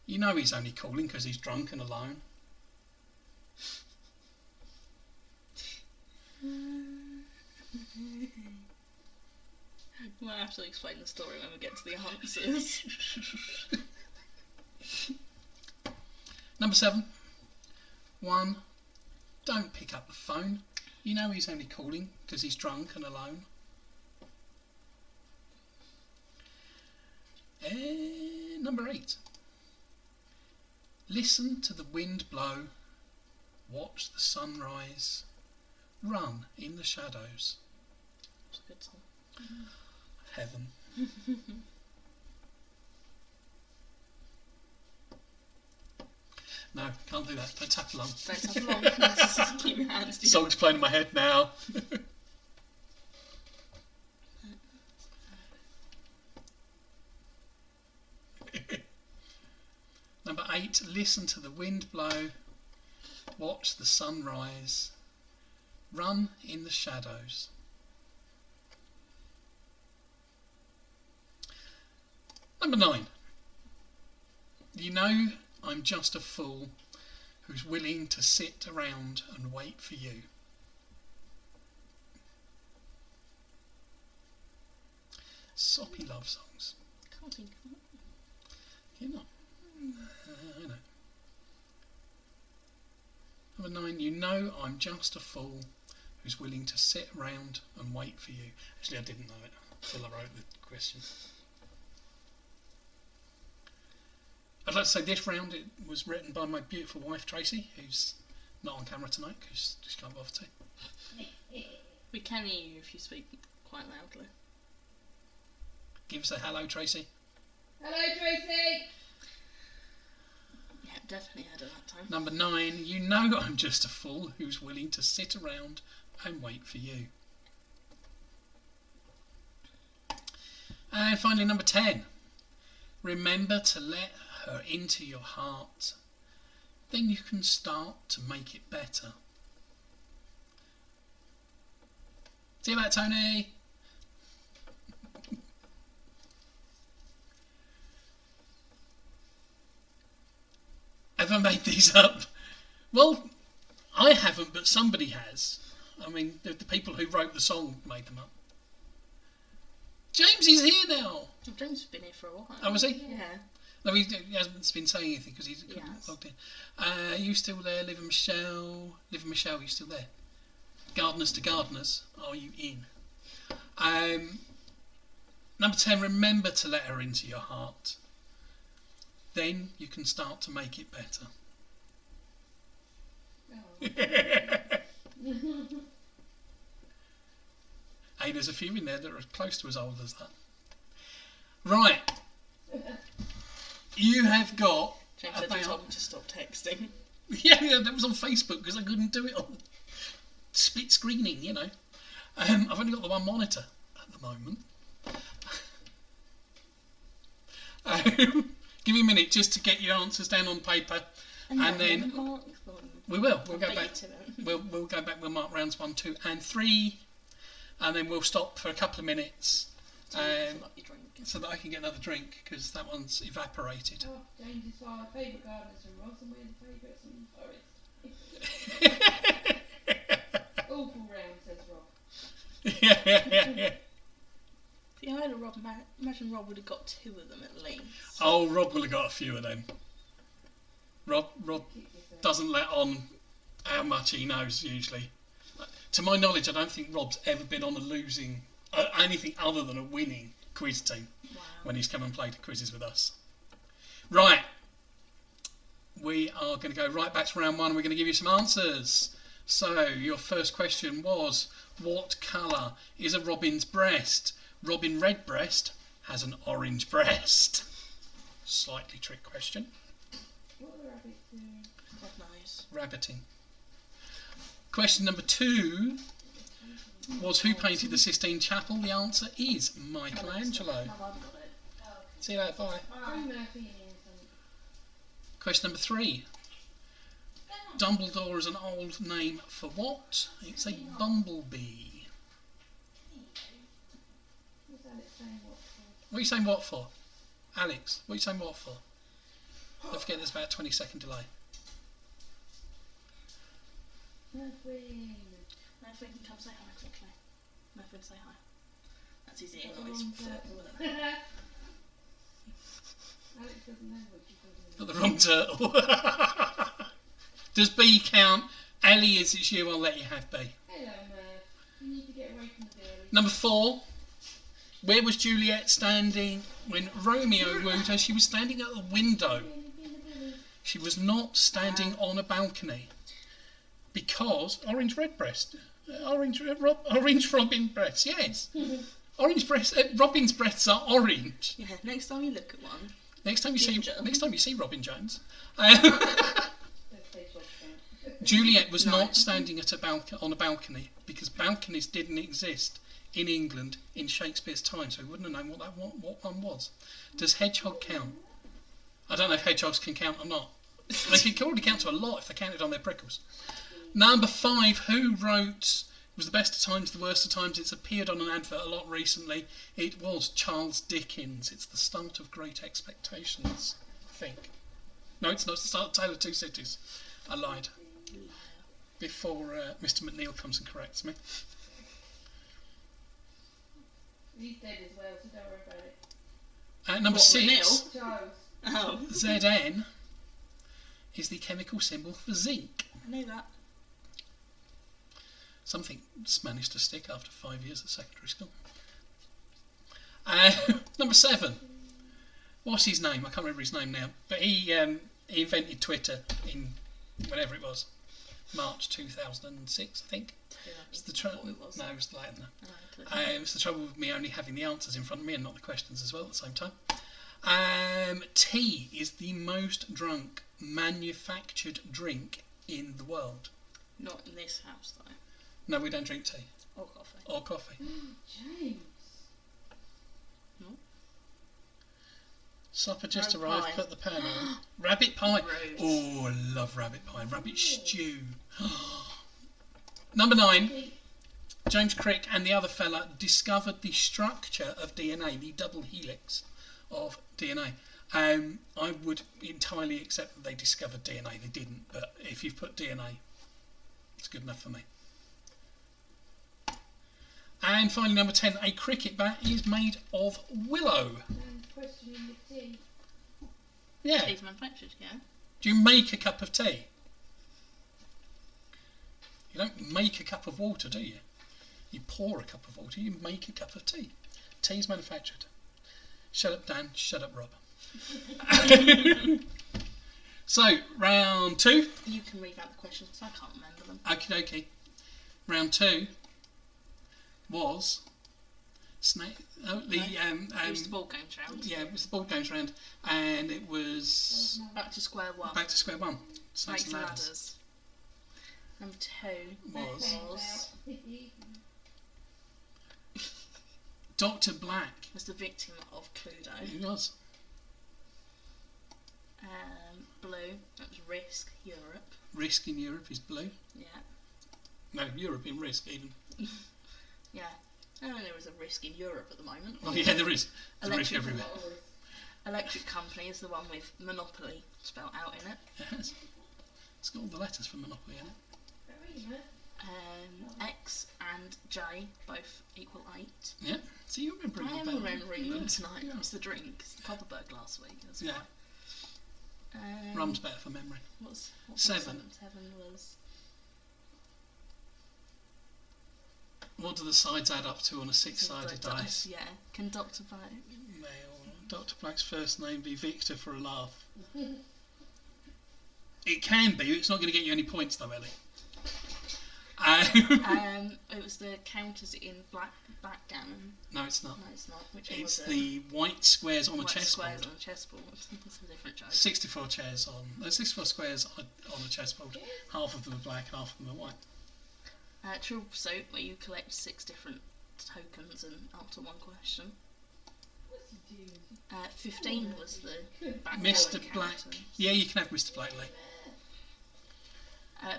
You know he's only calling because he's drunk and alone. We'll have to explain the story when we get to the answers. Number 7. 1. Don't pick up the phone. You know he's only calling because he's drunk and alone. And number 8. Listen to the wind blow. Watch the sunrise. Run in the shadows. It's a good song. Heaven. No, can't do that. Don't tap along. Don't have long. Just keep your hands together. Song's playing in my head now. Number 8. Listen to the wind blow. Watch the sunrise. Run in the shadows. Number 9. You know I'm just a fool who's willing to sit around and wait for you. Soppy love songs. Can't think of that. You know. I know. Number 9. You know I'm just a fool who's willing to sit around and wait for you. Actually, I didn't know it until I wrote the question. I'd like to say this round it was written by my beautiful wife Tracy, who's not on camera tonight because she can't bother to. We can hear you if you speak quite loudly. Give us a hello, Tracy. Hello, Tracy. Yeah, definitely heard of that time. Number 9. You know I'm just a fool who's willing to sit around and wait for you. And finally, number 10. Remember to let her into your heart. Then you can start to make it better. See you later, Tony. Have I made these up? Well, I haven't, but somebody has. I mean, the people who wrote the song made them up. James is here now. Oh, James has been here for a while. Oh, was he? Yeah. No, he hasn't been saying anything because he's Yes. logged in. Are you still there, Liv and Michelle? Liv and Michelle, are you still there? Gardeners to Gardeners, are you in? Number 10, remember to let her into your heart. Then you can start to make it better. Hey, there's a few in there that are close to as old as that. Right. You have got... James said you told me to stop texting. Yeah, that was on Facebook because I couldn't do it on split screening, you know. I've only got the one monitor at the moment. Give me a minute just to get your answers down on paper, and then mark them. we will. We'll I'll go beat back. you to it. We'll go back. We'll mark rounds 1, 2, and 3, and then we'll stop for a couple of minutes, Fill up your drink. so that I can get another drink because that one's evaporated. Oh, James is our favourite gardeners from Ross, and we're the favourites from Forest. Awful round, says Rob. Yeah. If you had a Rob, imagine Rob would have got 2 of them at least. Oh, Rob will have got a few of them. Rob doesn't let on how much he knows usually. To my knowledge, I don't think Rob's ever been on a losing, anything other than a winning quiz team when he's come and played quizzes with us. Right, we are going to go right back to round 1. We're going to give you some answers. So your first question was, what colour is a robin's breast? Robin redbreast has an orange breast. Slightly trick question. What are the rabbits doing? God knows. Rabbiting. Question number 2 was, who painted the Sistine Chapel? The answer is Michelangelo. No, I've got it. See you later, bye. Drew Murphy and Ian something. Question number 3. Dumbledore is an old name for what? It's a bumblebee. What's Alex saying what for? What are you saying what for? Alex, what are you saying what for? Don't forget there's about a 20-second delay. Nothing. Murphy can come say hi quickly. Murphy, say hi. That's his ear Got the noise. wrong turtle. Alex doesn't know what you're talking Got the wrong turtle. Does B count? Ellie, as it's you, I'll let you have B. Hello, Murph. You need to get away from the dairy. Number 4. Where was Juliet standing when Romeo wooed her? She was standing at the window. She was not standing on a balcony. Because orange redbreast. Orange robin breasts, yes. Robin's breasts are orange. Yeah, next time you look at one. Next time you Ginger. see Robin Jones. Let's say Bob Brown. Juliet was No. not standing at on a balcony because balconies didn't exist in England in Shakespeare's time, so we wouldn't have known what one was. Does hedgehog count? I don't know if hedgehogs can count or not. They can already count to a lot if they counted on their prickles. Number 5, who wrote Was the Best of Times, the Worst of Times? It's appeared on an advert a lot recently. It was Charles Dickens. It's the start of Great Expectations, I think. No, it's not. It's the start of Tale of Two Cities. I lied. Before Mr. McNeil comes and corrects me. He's dead as well, so don't worry about it. Number What, 6, Charles. Oh, Zn is the chemical symbol for zinc. I knew that. Something's managed to stick after 5 years at secondary school. Number 7. What's his name? I can't remember his name now. But he invented Twitter in whenever it was. March 2006, I think. It's the What it was. No, it was later than that. Oh, okay. It's the trouble with me only having the answers in front of me and not the questions as well at the same time. Tea is the most drunk manufactured drink in the world. Not in this house though. No, we don't drink tea Or coffee. or coffee. James. Supper just Rabbit arrived, pie. put the pan on. Rabbit pie. Rude. Oh, I love rabbit pie. Rabbit stew. Number 9. James Crick and the other fella discovered the structure of DNA, the double helix of DNA. I would entirely accept that they discovered DNA. They didn't, but if you've put DNA, it's good enough for me. And finally, number 10, a cricket bat is made of willow. And questioning the tea. Yeah. Tea's manufactured, yeah. Do you make a cup of tea? You don't make a cup of water, do you? You pour a cup of water, you make a cup of tea. Tea's manufactured. Shut up, Dan. Shut up, Rob. So, round 2. You can read out the questions because I can't remember them. Okie dokie. Round 2 was snake. Oh, the It was the ball games round. yeah, it was the ball games round, and it was Back to square one. back to square one. Snakes Snakes and and ladders ladders. Number 2 was was. Dr. Black. was the victim of Cluedo. He was. Blue, that was Risk, Europe. Risk in Europe is blue. Yeah. No, Europe in Risk even. Yeah. Oh, there is a Risk in Europe at the moment. Oh yeah, there is. There's Risk Electric, everywhere. Electric Company is the one with Monopoly spelled out in it. It has. It's got all the letters from Monopoly in it. X and J both equal 8. Yeah. So you remember I am them. remembering them tonight. Yeah. It's the drink. It's the Copperberg last week. That's Yeah. why. Rum's better for memory. What was 7. 7 was What do the sides add up to on a 6-sided dice? Yeah. Can Dr. Black? Dr. Black's first name be Victor for a laugh. It can be. It's not going to get you any points though, Ellie. It was the counters in backgammon. No, it's not. No, it's not. Which one It's was it? the white squares on a White chessboard. squares on a chessboard. That's a different joke. 64 chairs on. 64 squares on a chessboard. Half of them are black, half of them are white. Triple Pursuit, where you collect 6 different tokens and answer one question. 15 was the backgammon Mr. Black. counters. Yeah, you can have Mr. Blackley.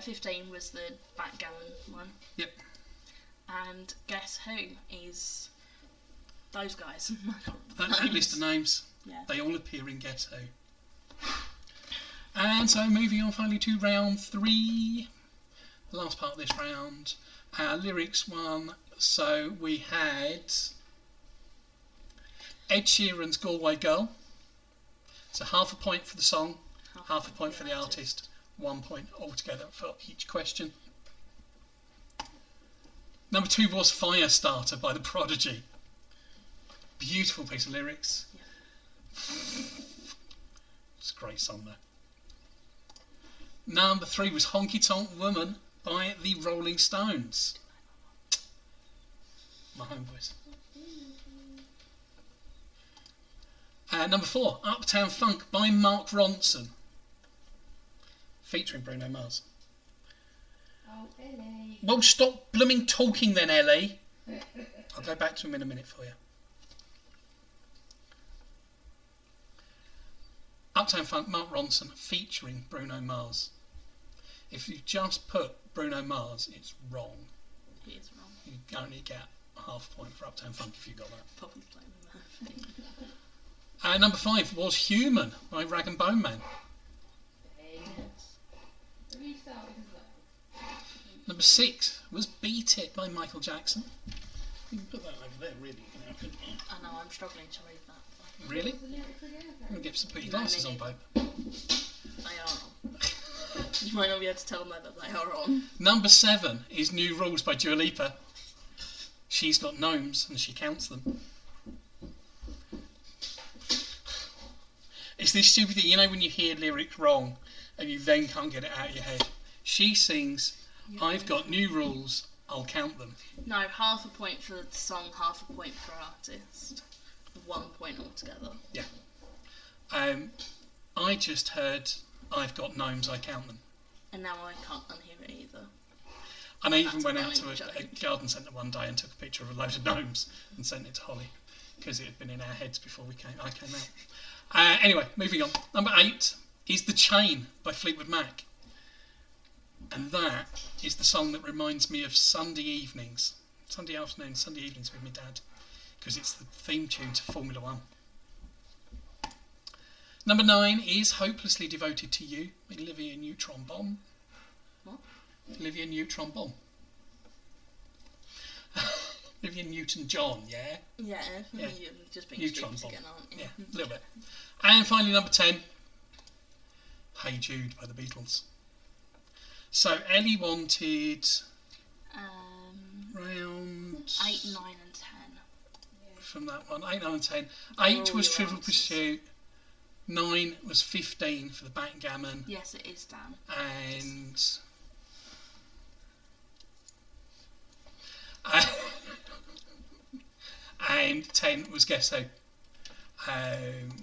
15 was the backgammon one. Yep. And Guess Who is those guys. That list of names, Yeah. they all appear in Guess Who. And so moving on finally to round 3. The last part of this round. Lyrics 1. So we had Ed Sheeran's Galway Girl. So half a point for the song, half a point for the artist. 1 point altogether for each question. Number 2 was Firestarter by The Prodigy. Beautiful piece of lyrics. Yeah. It's a great song though. Number 3 was Honky Tonk Woman by The Rolling Stones. My homeboys. Number 4, Uptown Funk by Mark Ronson. Featuring Bruno Mars. Oh, Ellie. Well, stop blooming talking then, Ellie. I'll go back to him in a minute for you. Uptown Funk, Mark Ronson, featuring Bruno Mars. If you just put Bruno Mars, it's wrong. He is wrong. You only get half a point for Uptown Funk if you got that. Probably blaming Murphy. Number 5 was Human by Rag and Bone Man. Have you started as well? Number 6 was Beat It by Michael Jackson. You can put that over there, really. You know, couldn't you? I know, I'm struggling to read that. Really? What's the lyrics again? I'm going to put your No, glasses me on, neither. babe. They are on. You might not be able to tell them that they are on. Number 7 is New Rules by Dua Lipa. She's got gnomes and she counts them. It's this stupid thing, you know, when you hear lyrics wrong and you then can't get it out of your head. She sings, Yeah. I've got new rules, I'll count them. No, half a point for the song, half a point for artist. 1 point altogether. I just heard, I've got gnomes, I count them. And now I can't unhear it either. And I even That's went a out to running a joke. garden centre one day and took a picture of a load of gnomes and sent it to Holly because it had been in our heads before I came out. Anyway, moving on. Number 8 is The Chain by Fleetwood Mac. And that is the song that reminds me of Sunday afternoons, Sunday evenings with my dad, because it's the theme tune to Formula One. Number 9 is Hopelessly Devoted to You by Olivia Newton-John. What? Olivia Newton-John. Olivia Newton-John, yeah? Yeah, Yeah. you're just being Neutron stupid bomb. again, aren't you? Yeah, a little bit. And finally, number 10, Hey Jude by the Beatles. So Ellie wanted round 8, 9 and 10. from that one. 8, 9 and 10. They're 8 all was your Trivial answers. Pursuit. 9 was 15 for the backgammon. Yes, it is, Dan. And 10 was Guess Who.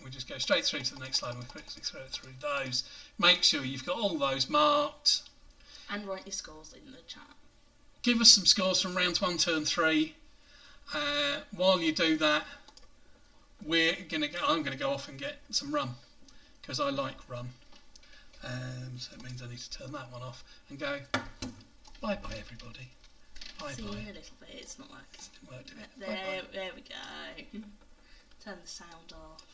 We'll just go straight through to the next slide and we'll quickly through those. Make sure you've got all those marked. And write your scores in the chat. Give us some scores from rounds 1, 2 and 3. While you do that, I'm going to go off and get some rum because I like rum. So it means I need to turn that one off and go bye bye everybody. Bye See bye. you in a little bit, it's not working. Didn't work, did it? There, Bye-bye. there we go. Turn the sound off.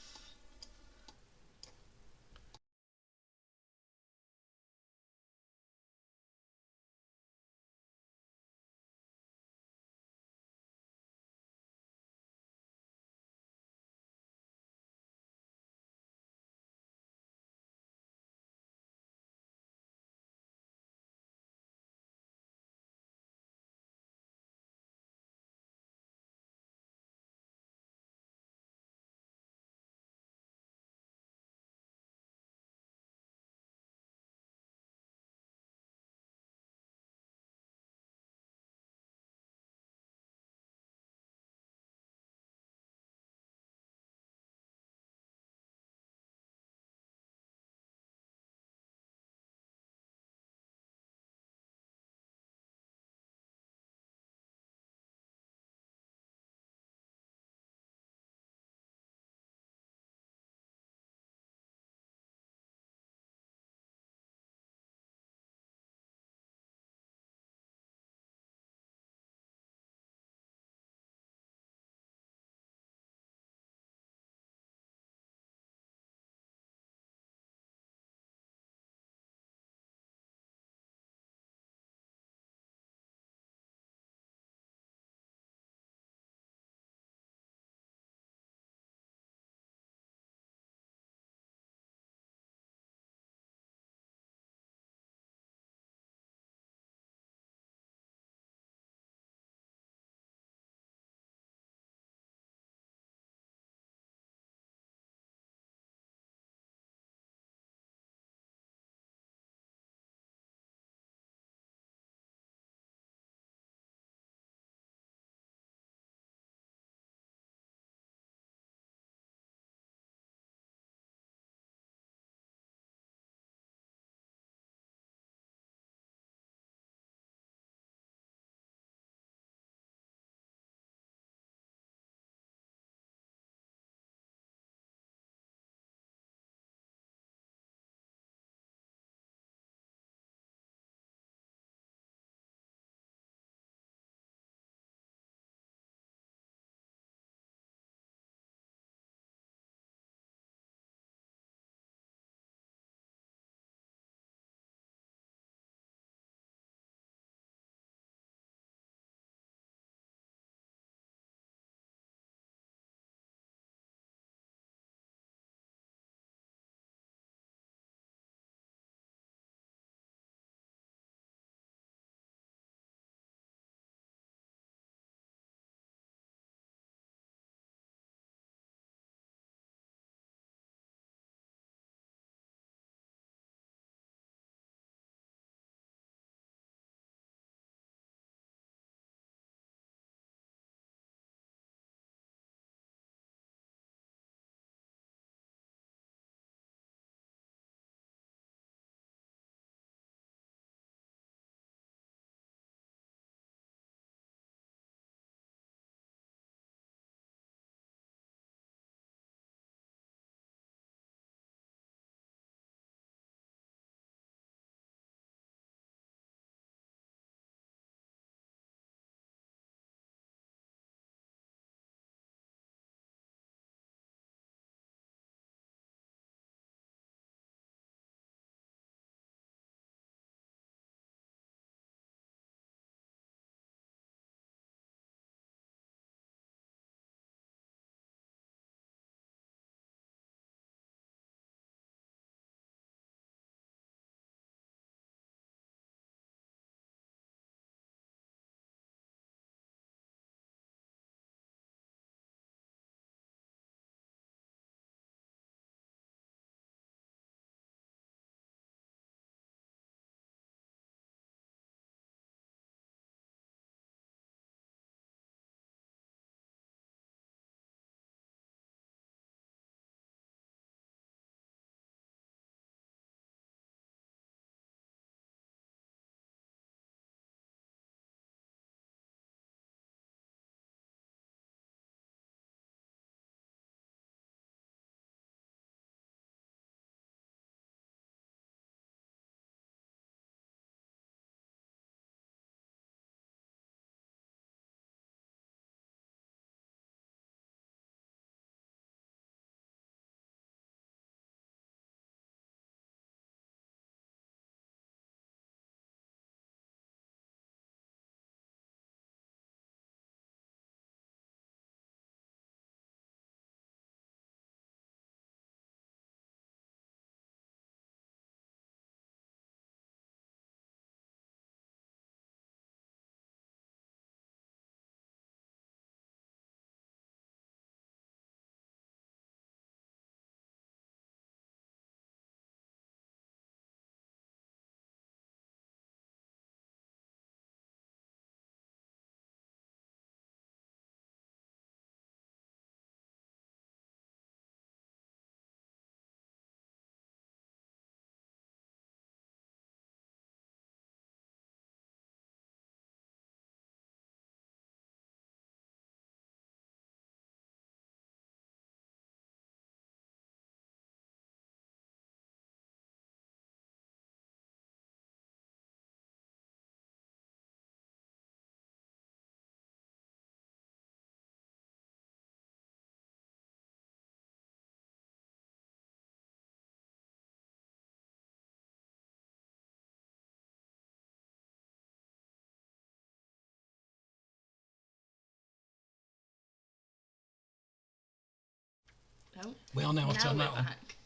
Oh, We are now off to now that we're one. back.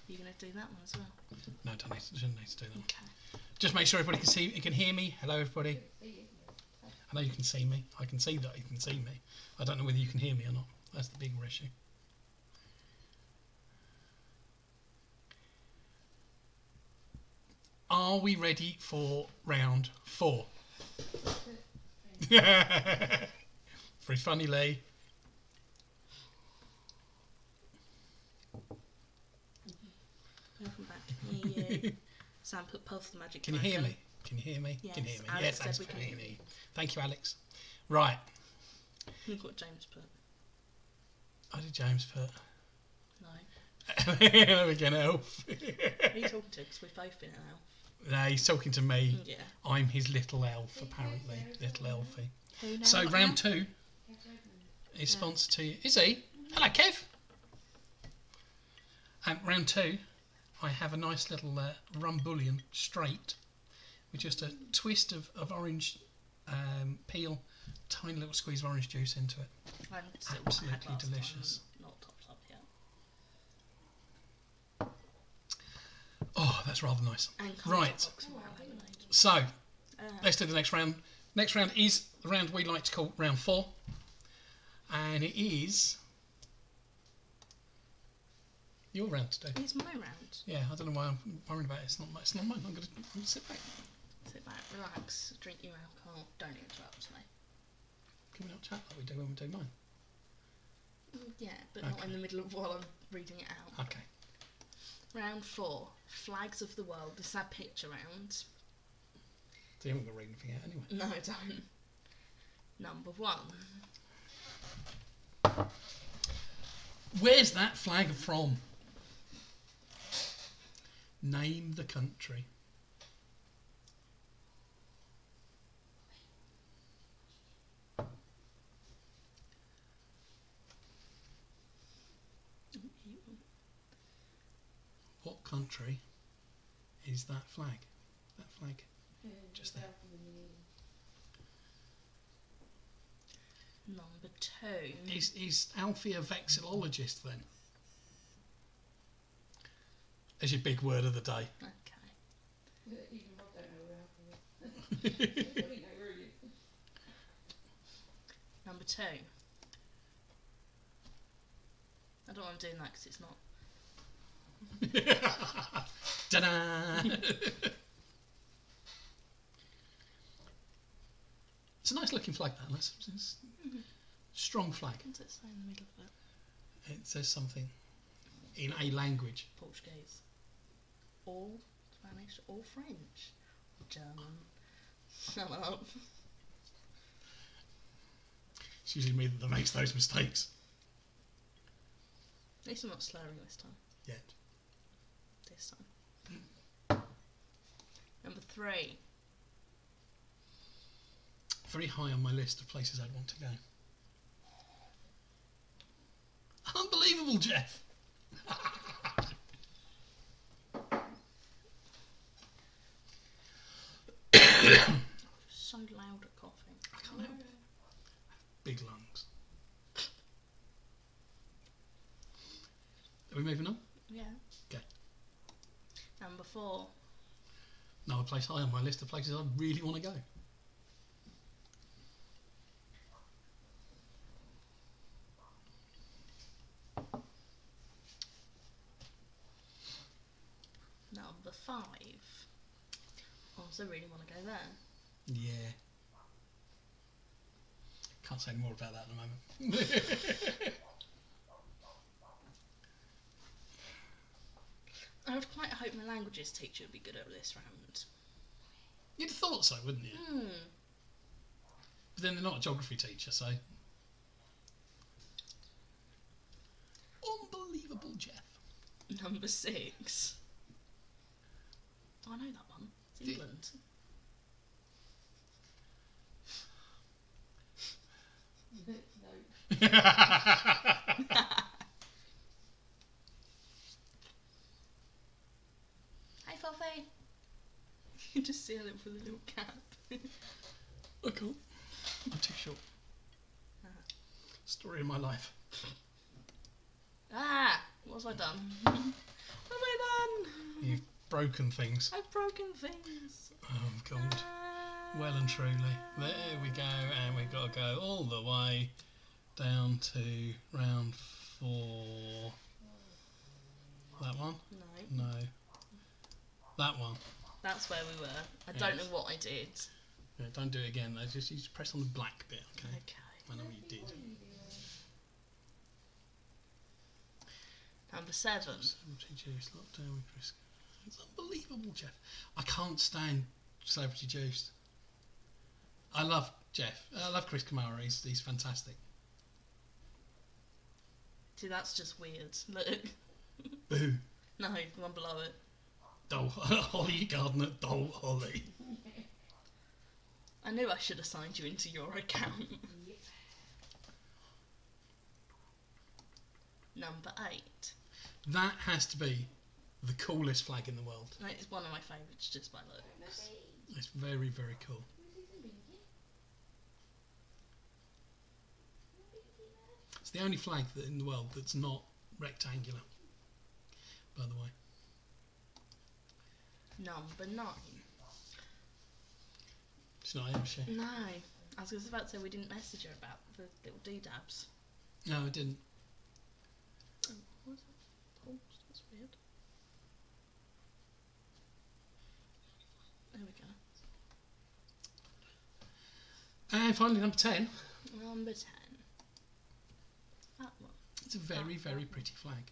You're going to do that one as well. No, shouldn't need to do that. Okay. Just make sure everybody can see, can hear me. Hello, everybody. I know you can see me. I can see that you can see me. I don't know whether you can hear me or not. That's the bigger issue. Are we ready for round 4? Very funny, Lee. Welcome back. Can you hear you? Sam put Puff the Magic Can you hear Dragon. me? Can you hear me? Yes, Can you hear me? Alex Yes, said thanks we for can hearing hear me. Thank you, Alex. Right. Look what James put. What did James put? No. There we go, an elf. Who are you talking to? Because we've both been an elf. No, he's talking to me. Yeah. I'm his little elf, apparently. Little elfie. Who now? So What round now? 2 is sponsored to you. Is he? Hello, Kev. Round 2, I have a nice little rum bullion straight with just a twist of orange peel, tiny little squeeze of orange juice into it. I'm still Absolutely had last delicious. Time, not topped up yet. Oh, that's rather nice. And Right. box of lemonade. So, let's do the next round. Next round is the round we like to call round 4. And it is your round today. It's my round. Yeah, I don't know why I'm worried about it. It's not mine. I'm going to sit back. Sit back, relax, drink your alcohol. Don't interrupt me. Can we not chat like we do when we do mine? Yeah, but not Okay. in the middle of while I'm reading it out. Okay. Round 4, Flags of the World. This is our picture round. So you haven't got to read anything out anyway. No, I don't. Number 1. Where's that flag from? Name the country. What country is that flag? That flag just there. Number 2. Is Alfie a vexillologist then? As your big word of the day. Okay. Even Rob don't know where Alfie is. I don't know where he is. Number 2. I don't know why I'm doing that because it's not. Ta-da! It's a nice looking flag, that. It's strong flag. What does it say in the middle of it? It says something in a language. Portuguese. Or Spanish. Or French. Or German. Shut up. It's usually me that makes those mistakes. At least I'm not slurring this time. Yet. This time. Number 3. Very high on my list of places I'd want to go. Unbelievable, Jeff! So loud at coughing. I can't help it. Big lungs. Are we moving on? Yeah. Okay. Number 4. Another place high on my list of places I really want to go. Number 5. Oh, so I really want to go there. Yeah. Can't say any more about that at the moment. I would quite hope my languages teacher would be good at this round. You'd have thought so, wouldn't you? But then they're not a geography teacher, so... Unbelievable, Jeff. Number 6. Oh, I know that one. It's England. No. Hi, Fluffy. You just see her with a little cap. I can't. I'm too short. Story of my life. What have I done? What have I done? You've broken things. I've broken things. Oh, God. Well and truly. There we go, and we've got to go all the way down to round 4. That one? No. No. That one. That's where we were. I don't know what I did. Yeah, don't do it again though. Just you just press on the black bit, okay? Okay. I know what you did. Number 7. Celebrity Juice, lockdown with Chris. It's unbelievable, Jeff. I can't stand Celebrity Juice. I love Jeff. I love Chris Kamara. He's fantastic. See, that's just weird. Look. Boo. No, the one below it. Dole Holly Gardner. Dole Holly. I knew I should have signed you into your account. Yep. Number 8. That has to be the coolest flag in the world. It's one of my favourites just by looks. It's very, very cool. It's the only flag in the world that's not rectangular, by the way. Number 9. She's not here, is she? No. I was just about to say we didn't message her about the little D-dabs. No, I didn't. Oh, what was that? Oh, that's weird. There we go. And finally, number 10. Number 10. That one. It's a very, very pretty flag.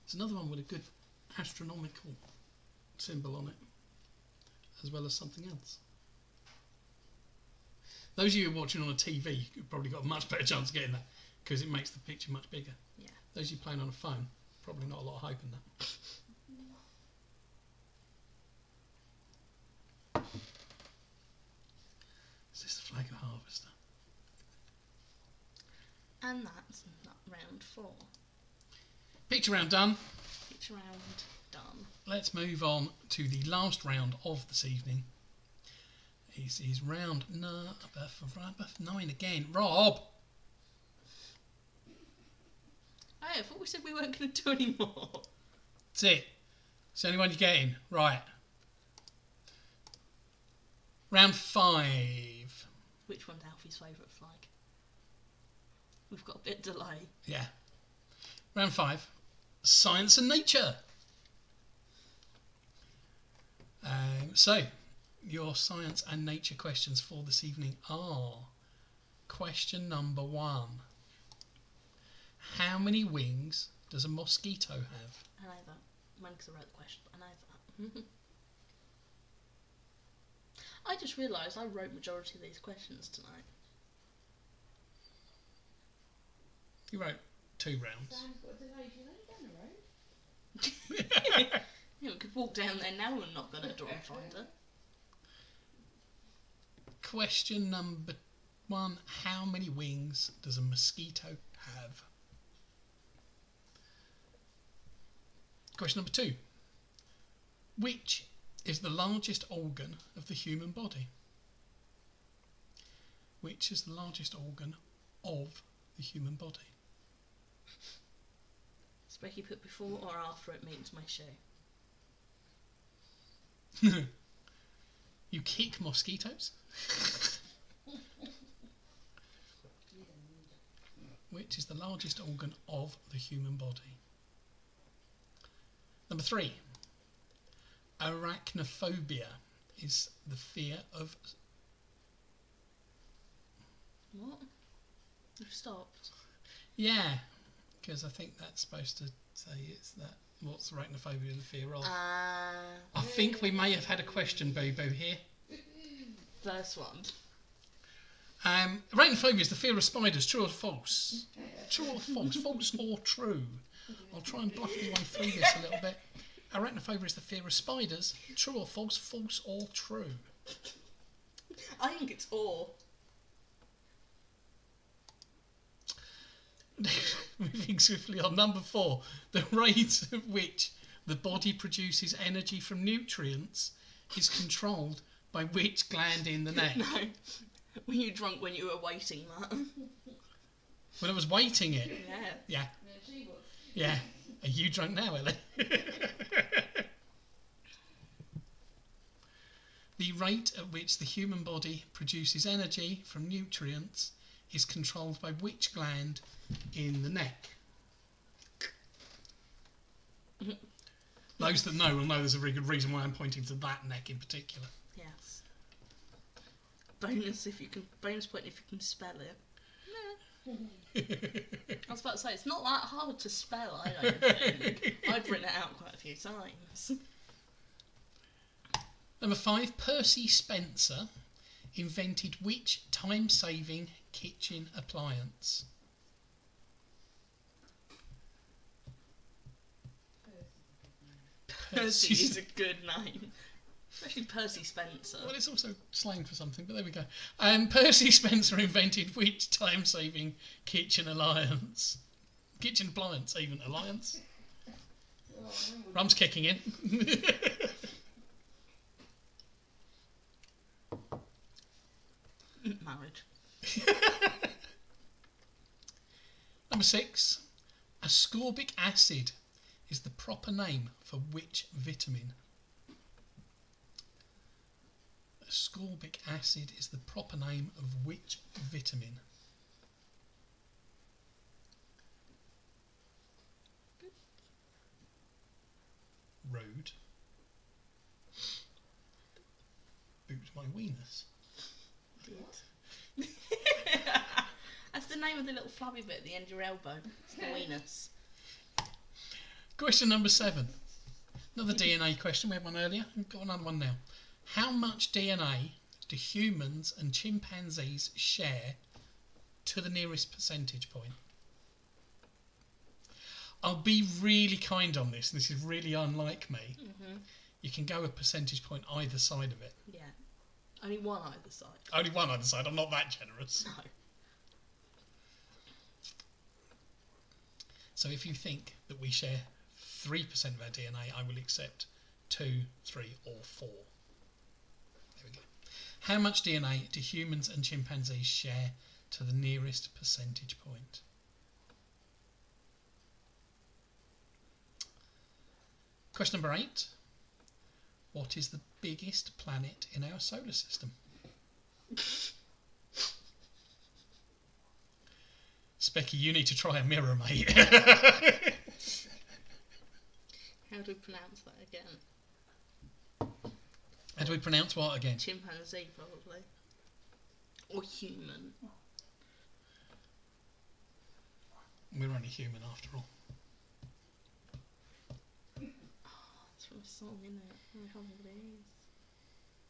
It's another one with a good astronomical symbol on it, as well as something else. Those of you watching on a TV, you've probably got a much better chance of getting that, because it makes the picture much bigger. Yeah. Those of you playing on a phone, probably not a lot of hope in that. Is this the flag of Harvester? And that's round 4. Picture round done. Picture round done. Let's move on to the last round of this evening. Is round number 9 again. Rob! Hey, I thought we said we weren't going to do any more. That's it. It's the only one you're getting. Right. Round 5. Which one's Alfie's favourite flag? We've got a bit of delay. Yeah. Round 5. Science and nature. So, your science and nature questions for this evening are: question number 1. How many wings does a mosquito have? I know that. When because I wrote the question, but I know that. I just realised I wrote majority of these questions tonight. You wrote 2 rounds. Sam's got a delay. She's only down the road. Yeah, we could walk down there now and knock on her door and find her. Question number 1. How many wings does a mosquito have? Question number 2. Which is the largest organ of the human body? Which is the largest organ of the human body? Specky put before or after it means my shoe. You kick mosquitoes? Which is the largest organ of the human body? Number 3. Arachnophobia is the fear of... What? You've stopped. Yeah, because I think that's supposed to say it's that. What's arachnophobia the fear of? I think we may have had a question, Boo-Boo, here. First one. Arachnophobia is the fear of spiders. True or false? True or false? False or true? I'll try and bluff my way through this a little bit. Arachnophobia is the fear of spiders. True or false? False or true? I think it's or. Moving swiftly on. Number 4. The rate at which the body produces energy from nutrients is controlled by which gland in the neck? No. Were you drunk when you were waiting that? When I was waiting it. Yeah. Yeah. Yeah, she was. Yeah. Are you drunk now, Ellie? The rate at which the human body produces energy from nutrients is controlled by which gland in the neck? Those that know will know there's a very good reason why I'm pointing to that neck in particular. Yes. Bonus point if you can spell it. I was about to say, it's not that hard to spell, I don't think. I've written it out quite a few times. Number 5, Percy Spencer invented which time-saving kitchen appliance? Percy is a good name. Especially Percy Spencer. Well, it's also slang for something, but there we go. Percy Spencer invented which time-saving kitchen appliance? Kitchen appliance, even. Alliance? Rum's kicking in. Marriage. Number 6. Ascorbic acid is the proper name for which vitamin? Ascorbic acid is the proper name of which vitamin? Rude. Boot my weenus. That's the name of the little flabby bit at the end of your elbow. It's the weenus. Question number 7. Another DNA question. We had one earlier. We've got another one now. How much DNA do humans and chimpanzees share to the nearest percentage point? I'll be really kind on this. This is really unlike me. Mm-hmm. You can go a percentage point either side of it. Yeah. Only one either side. Only one either side. I'm not that generous. No. So if you think that we share 3% of our DNA, I will accept 2, 3 or 4. There we go. How much DNA do humans and chimpanzees share to the nearest percentage point? Question number 8. What is the biggest planet in our solar system? Specky, you need to try a mirror, mate. How do we pronounce that again? How do we pronounce what again? Chimpanzee, probably. Or human. We're only human after all. It's from a song, isn't it? I can't remember what it is.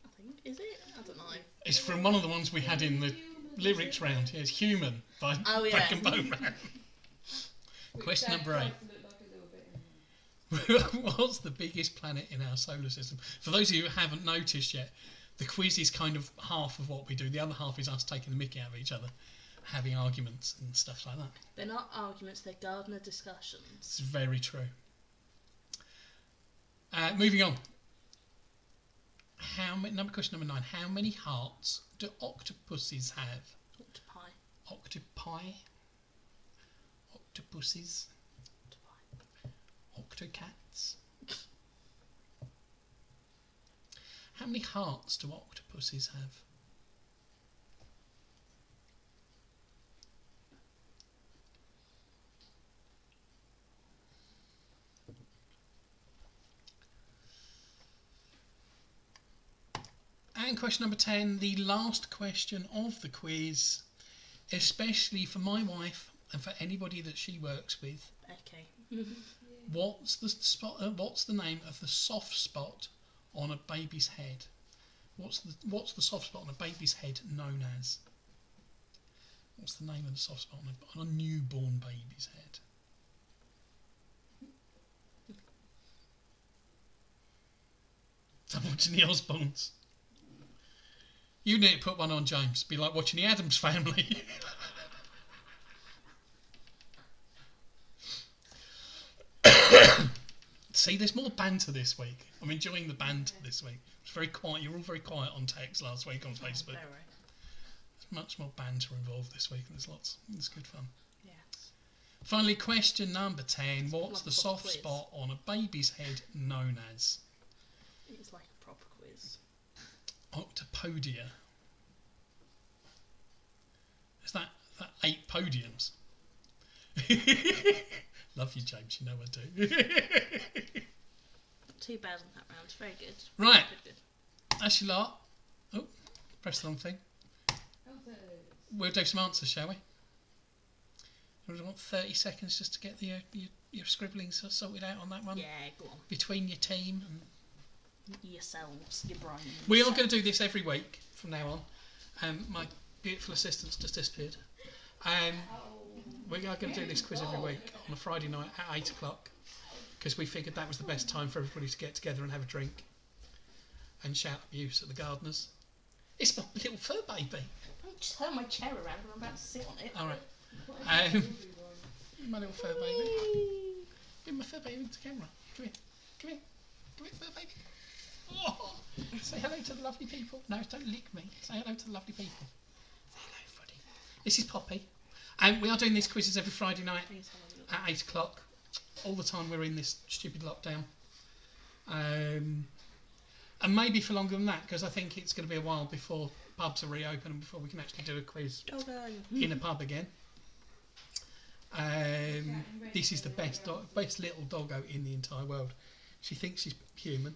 I think. Is it? I don't know. It's from one of the ones we had in the lyrics round. Yeah, it's Human by Oh, yeah. Breck and Bowman. Question number 8. What's the biggest planet in our solar system? For those of you who haven't noticed yet, the quiz is kind of half of what we do. The other half is us taking the mickey out of each other, having arguments and stuff like that. They're not arguments, they're Gardner discussions. It's very true. Moving on. Question number 9. How many hearts do octopuses have? Octopi. Octopi? Octopuses? Octocats? How many hearts do octopuses have? And question number 10, the last question of the quiz, especially for my wife and for anybody that she works with. Okay. What's the name of the soft spot on a baby's head? What's the soft spot on a baby's head known as? What's the name of the soft spot on a newborn baby's head? I'm watching the Osbournes. You need to put one on, James. Be like watching the Addams Family. See, there's more banter this week. I'm enjoying the banter this week. It's very quiet. You're all very quiet on text last week on Facebook. Very. There's much more banter involved this week, and there's lots. It's good fun. Finally, question number 10. What's Like the a soft quiz. spot on a baby's head known as? It's like a proper quiz. Octopodia. Is that 8 podiums? Love you, James. You know I do. Not too bad on that round. Very good. Right. Good. That's your lot. Oh, press the wrong thing. We'll do some answers, shall we? We want 30 seconds just to get your scribblings sorted out on that one. Yeah, go on. Between your team and Yourselves, your brains. we are going to do this every week from now on. My beautiful assistant's just disappeared. We are going to do this quiz every week on a Friday night at 8 o'clock because we figured that was the best time for everybody to get together and have a drink and shout abuse at the Gardiners. It's my little fur baby. Don't turn my chair around when I'm about to sit on it. All right. My little fur baby. Give my fur baby into the camera. Come here. Come here. Come here, fur baby. Oh, say hello to the lovely people. No, don't lick me. Say hello to the lovely people. Say hello, Freddie. This is Poppy. And we are doing these quizzes every Friday night at 8 o'clock. All the time we're in this stupid lockdown. And maybe for longer than that, because I think it's going to be a while before pubs are reopened and before we can actually do a quiz in a pub again. This is the best little doggo in the entire world. She thinks she's human.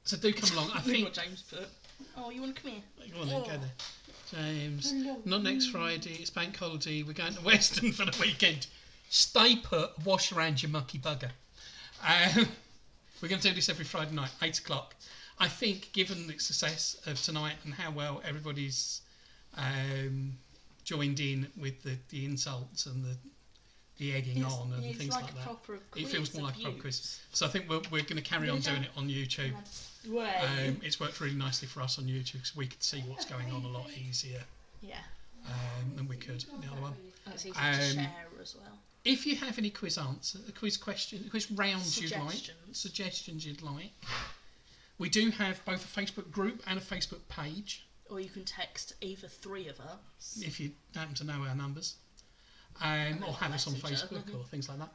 So do come along. I think what James put. Oh, you want to come here? go on then, go there. James, not next Friday. It's bank holiday. We're going to Weston for the weekend. Stay put. Wash around, you mucky bugger. We're going to do this every Friday night, 8 o'clock. I think, given the success of tonight and how well everybody's joined in with the insults and the egging on and things like that, it feels more like a proper quiz. So I think we're going to carry on doing it on YouTube. It's worked really nicely for us on YouTube because we could see what's going on a lot easier than we could in the other one. It's easy to share as well. If you have any quiz rounds you'd like, Suggestions. suggestions you'd like, we do have both a Facebook group and a Facebook page. Or you can text either three of us. If you happen to know our numbers, or have us on Facebook or things like that.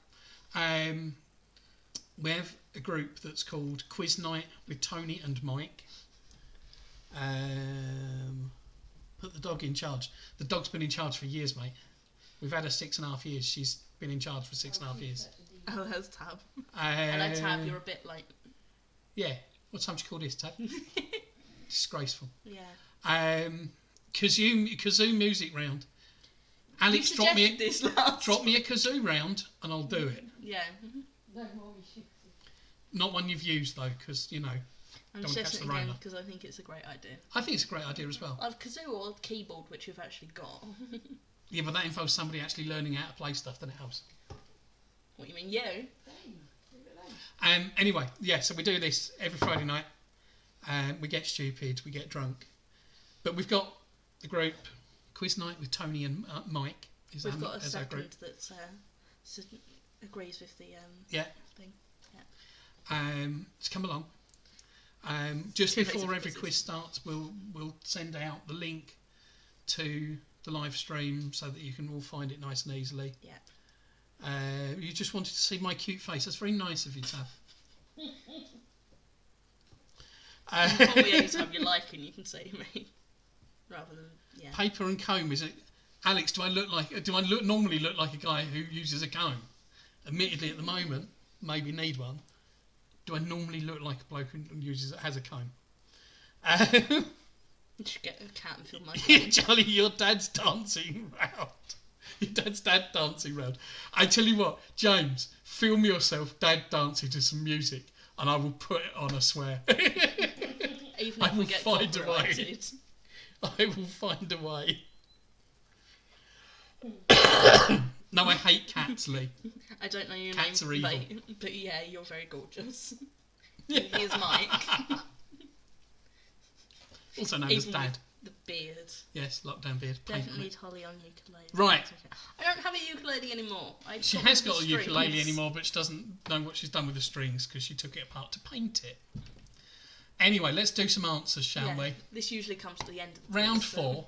We have a group that's called Quiz Night with Tony and Mike. Put the dog in charge. The dog's been in charge for years, mate. We've had her 6.5 years. She's been in charge for 6.5 years. Oh, that's Tab. Hello, Tab. You're a bit like... Yeah. What time's she called this, Tab? Disgraceful. Yeah. Kazoo music round. Alex, drop me a kazoo round and I'll do it. Yeah. Not one you've used though, because you know. I'm don't catch suggesting the it again Rona. because I think it's a great idea. I think it's a great idea as well. I've kazoo or keyboard, which you've actually got. Yeah, but that involves somebody actually learning how to play stuff, then it helps. What, you mean you? Anyway, yeah, so we do this every Friday night. We get stupid, we get drunk. But we've got the group Quiz Night with Tony and Mike. We've got a second that agrees with the thing. So come along. Just Two before days of every quizzes. quiz starts, we'll send out the link to the live stream so that you can all find it nice and easily. Yeah. You just wanted to see my cute face. That's very nice of you, Tav. Probably any time you like and you can see me. Rather than, yeah. Paper and comb, is it? Alex, do I normally look like a guy who uses a comb? Admittedly, at the moment, maybe need one. Do I normally look like a bloke who has a comb? You should get a cat and fill my comb. Charlie, your dad's dancing round. Your dad's dad dancing round. I tell you what, James, film yourself dad dancing to some music and I will put it on, I swear. Even I if we will get find a way. copyrighted. I will find a way. No, I hate cats, Lee. I don't know your Cats name, are evil. but yeah, you're very gorgeous. Yeah. Here's Mike. Also known as Even Dad. with the beard. Yes, lockdown beard. Definitely paint Holly on ukulele. Right. I don't have a ukulele anymore. She has got a ukulele anymore, but she doesn't know what she's done with the strings because she took it apart to paint it. Anyway, let's do some answers, shall we? This usually comes to the end of the Round quiz, so- 4.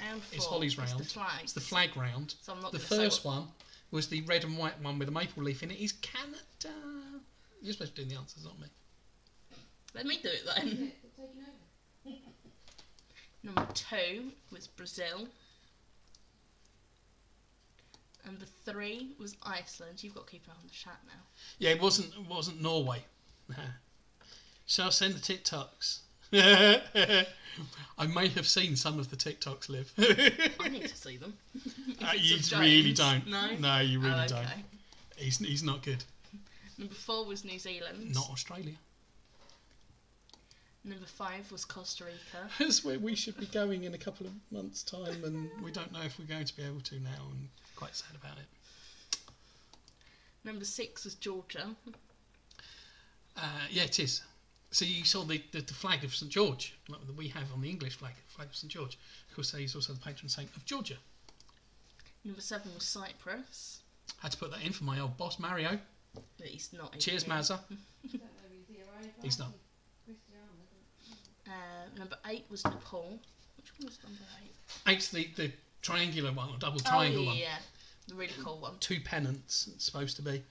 Round 4 It's Holly's round. the flag. It's the flag round. So I'm not The gonna say first what- one was the red and white one with a maple leaf in it. Is Canada. You're supposed to do the answers, not me. Let me do it Yeah, then. it's taking over. Number 2 was Brazil. Number 3 was Iceland. You've got to keep an eye on the chat now. Yeah, it wasn't Norway. Shall I send the TikToks? I may have seen some of the TikToks, Liv. I need to see them. You It's of really James. don't. No? No, you really Oh, don't. okay. He's not good. Number 4 was New Zealand. Not Australia. Number 5 was Costa Rica. That's where we should be going in a couple of months' time, and we don't know if we're going to be able to now, and quite sad about it. Number 6 was Georgia. Yeah, it is. So you saw the flag of St George, like that we have on the English flag of St George. Of course, he's also the patron saint of Georgia. Number 7 was Cyprus. Had to put that in for my old boss, Mario. But he's not. Cheers, here. Mazza. I don't know if he's here either. He's not. Cristiano, Number 8 was Nepal. Which one was number 8? Eight's the triangular one, or double triangle one. Yeah. The really cool one. 2 pennants, it's supposed to be.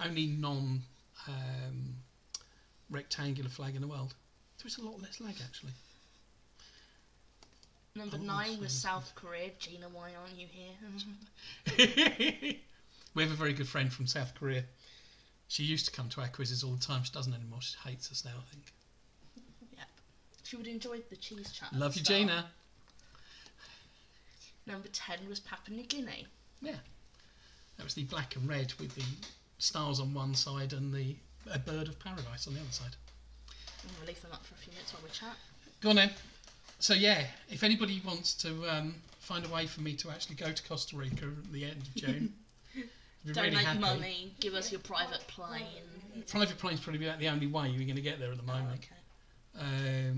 Only non rectangular flag in the world. So it's a lot less lag, actually. Number Oh, 9 was famous. South Korea. Gina, why aren't you here? We have a very good friend from South Korea. She used to come to our quizzes all the time. She doesn't anymore. She hates us now, I think. Yep. She would enjoy the cheese chat. at Love the you, start. Gina. Number 10 was Papua New Guinea. Yeah. That was the black and red with the stars on one side and a bird of paradise on the other side. I'm going to leave them up for a few minutes while we chat. Go on then. So yeah, if anybody wants to find a way for me to actually go to Costa Rica at the end of June, I'd be Donate really happy. money, give us your private plane. Private plane's probably about the only way you're going to get there at the Oh, moment. okay.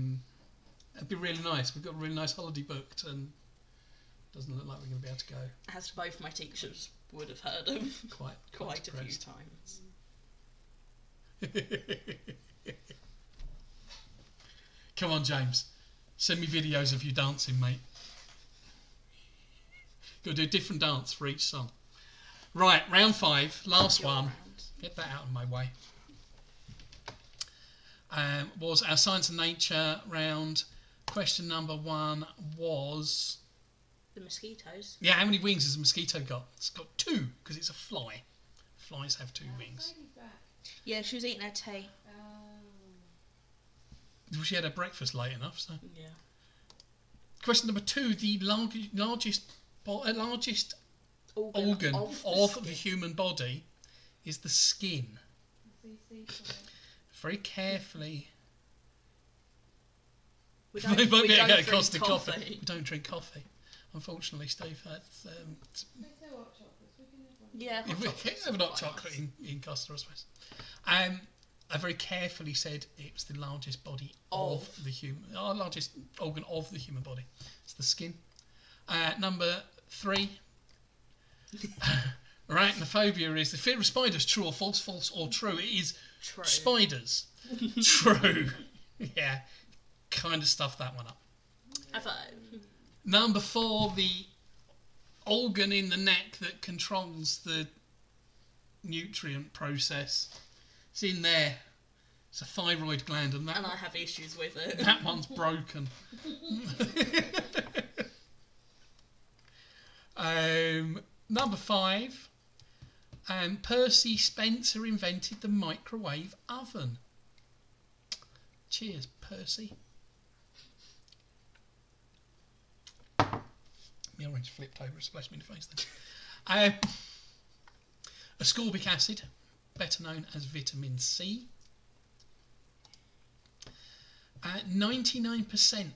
It'd be really nice. We've got a really nice holiday booked, and doesn't look like we're going to be able to go. As both my teachers would have heard of Quite a few depressed. times. Come on, James. Send me videos of you dancing, mate. Got to do a different dance for each song. Right, round 5, last Your one. round. Get that out of my way. Was our science and nature round. Question number 1 was... The mosquitoes. Yeah, how many wings has a mosquito got? It's got 2, because it's a fly. Flies have 2 wings. Sadie's back. Yeah, she was eating her tea. Well, she had her breakfast late enough, so... Yeah. Question number 2, the largest organ of the skin. human body is the skin. CC for it. Very carefully. We We don't, might we be able don't to get a cost of drink coffee. coffee. We don't drink coffee, unfortunately, Steve. That's, They sell hot chocolates. We can have one. Yeah, if hot we chocolate's have a hot quite chocolate nice. in Costa, I suppose. I very carefully said it was the largest body of the human, largest organ of the human body. It's the skin. Number 3. Arachnophobia is the fear of spiders. True or false? False or true? It is True. spiders. True. Yeah, kind of stuffed that one up. Have I? Number 4, the organ in the neck that controls the nutrient process. It's in there. It's a thyroid gland, and And I have issues with it. that one's broken. Number 5, Percy Spencer invented the microwave oven. Cheers, Percy. My orange flipped over, it splashed me in the face then. Ascorbic acid, better known as vitamin C. 99%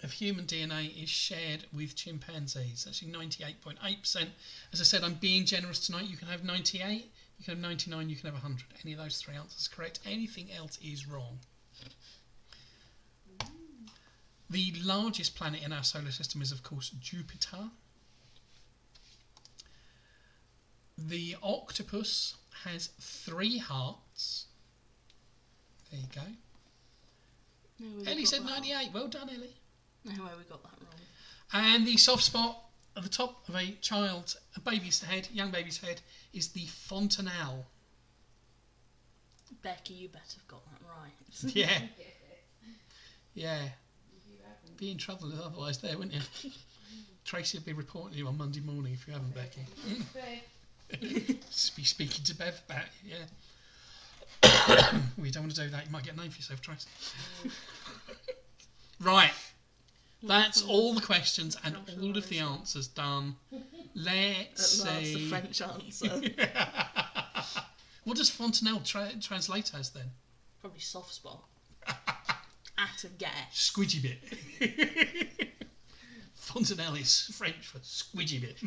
of human DNA is shared with chimpanzees. Actually, 98.8%. As I said, I'm being generous tonight. You can have 98, you can have 99, you can have 100. Any of those 3 answers are correct. Anything else is wrong. The largest planet in our solar system is, of course, Jupiter. The octopus has 3 hearts. There you go. No, we Ellie got said that 98. Well done, Ellie. wrong. No way we got that wrong. And the soft spot at the top of a baby's head, young baby's head, is the fontanelle. Becky, you better have got that right. Yeah. Yeah. Be in trouble otherwise there, wouldn't you? Tracy will be reporting you on Monday morning if you haven't, Becky. Just be speaking to Bev about it, yeah. Well, you don't want to do that, you might get a name for yourself, Tracy. Right. That's all the questions and all of the answers done. Let's At last, see. the French answer. What does fontanelle translate as then? Probably soft spot. At a guess. Squidgy bit. Fontanelle is French for squidgy bit.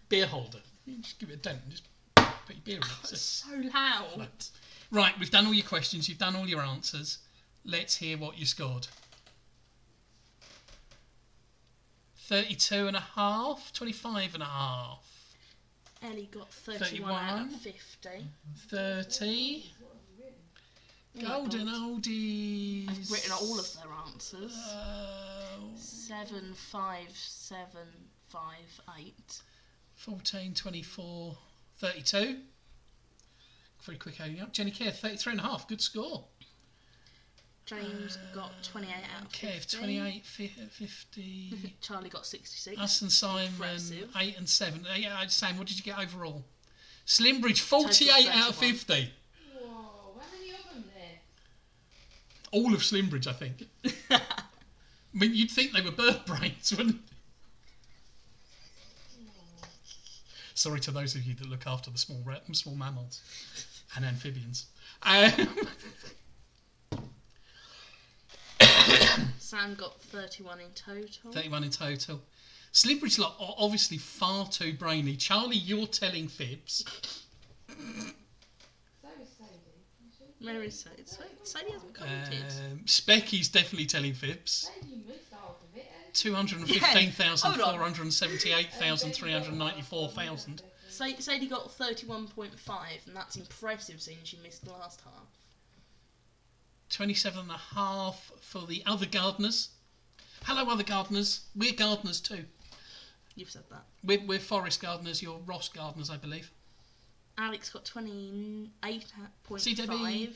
Beer holder. You just give it a dent and just put your beer in it. That's so loud. Right, we've done all your questions, you've done all your answers. Let's hear what you scored. 32 and a half, 25 and a half. Ellie got 31 out of 50. 30. Golden oldies. I've written all of their answers. 7, 5, 7, 5, 8. 14, 24, 32. Very quick adding up. Jenny Kev, 33 and a half. Good score. James got 28 out of 50. Kev, 28, 50. Charlie got 66. Us and Simon, Impressive. 8 and 7. Yeah, Sam, what did you get overall? Slimbridge, 48 out of 50. Whoa, how many of them there? All of Slimbridge, I think. I mean, you'd think they were bird brains, wouldn't you? Sorry to those of you that look after the small mammals and amphibians. Sam got 31 in total. 31 in total. Slimbridge lot are obviously far too brainy. Charlie, you're telling fibs. So is Sadie. Mary said. Sadie hasn't commented. Specky's definitely telling fibs. Sadie missed half of it. 215,478,394,000. Sadie got 31.5, and that's impressive seeing she missed the last half. 27 and a half for the other gardeners. Hello, other gardeners. We're gardeners too. You've said that. We're forest gardeners. You're Ross gardeners, I believe. Alex got 28.5. See, Debbie?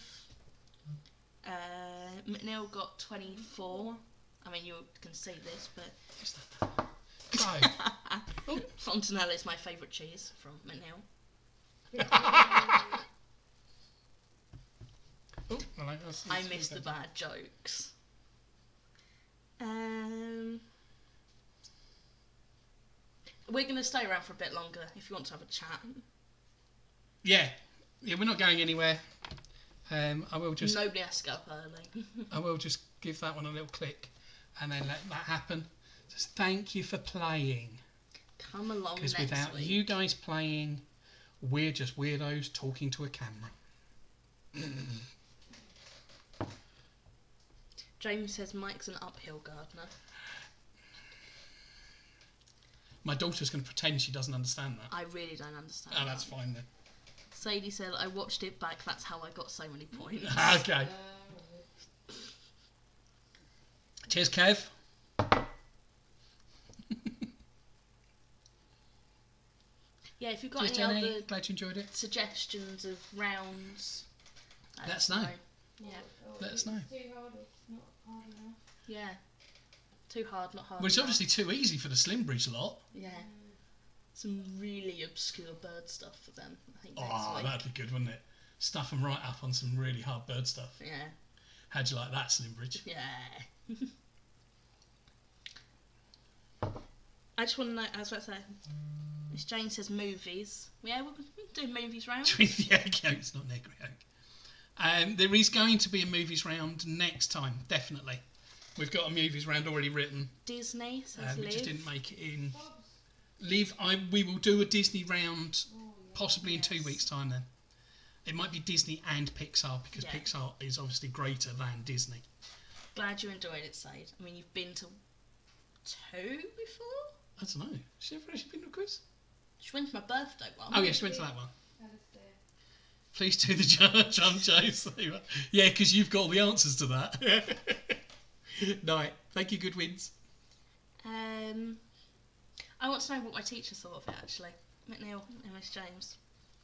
McNeil got 24. I mean, you can see this, but... Just that. Oh. Fontanelle is my favourite cheese from McNeil. Oh, well, I miss the bad jokes. We're going to stay around for a bit longer if you want to have a chat. Yeah, we're not going anywhere. I will just. Nobody has to go up early. I will just give that one a little click, and then let that happen. Just thank you for playing. Come along next Because without week. you guys playing, we're just weirdos talking to a camera. James says Mike's an uphill gardener. My daughter's going to pretend she doesn't understand that. I really don't understand. Oh, that's fine then. Sadie said, I watched it back, that's how I got so many points. Okay. Cheers, Kev. Yeah, if you've got Cheers, any Jenny. other Glad you enjoyed it. suggestions of rounds, Let us know. Yeah. Let us know. Too hard, it's not hard enough. Yeah. Too hard, not hard. Well, it's enough. obviously too easy for the Slimbridge lot. Yeah. Some really obscure bird stuff for them, I think. Oh, next week. that'd be good, wouldn't it? Stuff them right up on some really hard bird stuff. Yeah. How'd you like that, Slimbridge? Yeah. I just want to know, I was about to say, Miss Jane says movies. Yeah, we'll do movies round. Yeah, it's not Negri Oak. There is going to be a movies round next time, definitely. We've got a movies round already written. Disney says We Liv. just didn't make it in. Liv, we will do a Disney round possibly in 2 weeks' time then. It might be Disney and Pixar because Pixar is obviously greater than Disney. Glad you enjoyed it, Sade. I mean, you've been to 2 before? I don't know. Has she ever actually been to a quiz? She went to my birthday one. Oh, yeah, she went to that one. Alistair. Please do the John Chase. Yeah, because you've got all the answers to that. Night. Thank you, Goodwins. I want to know what my teachers thought of it, actually. McNeil and Miss James.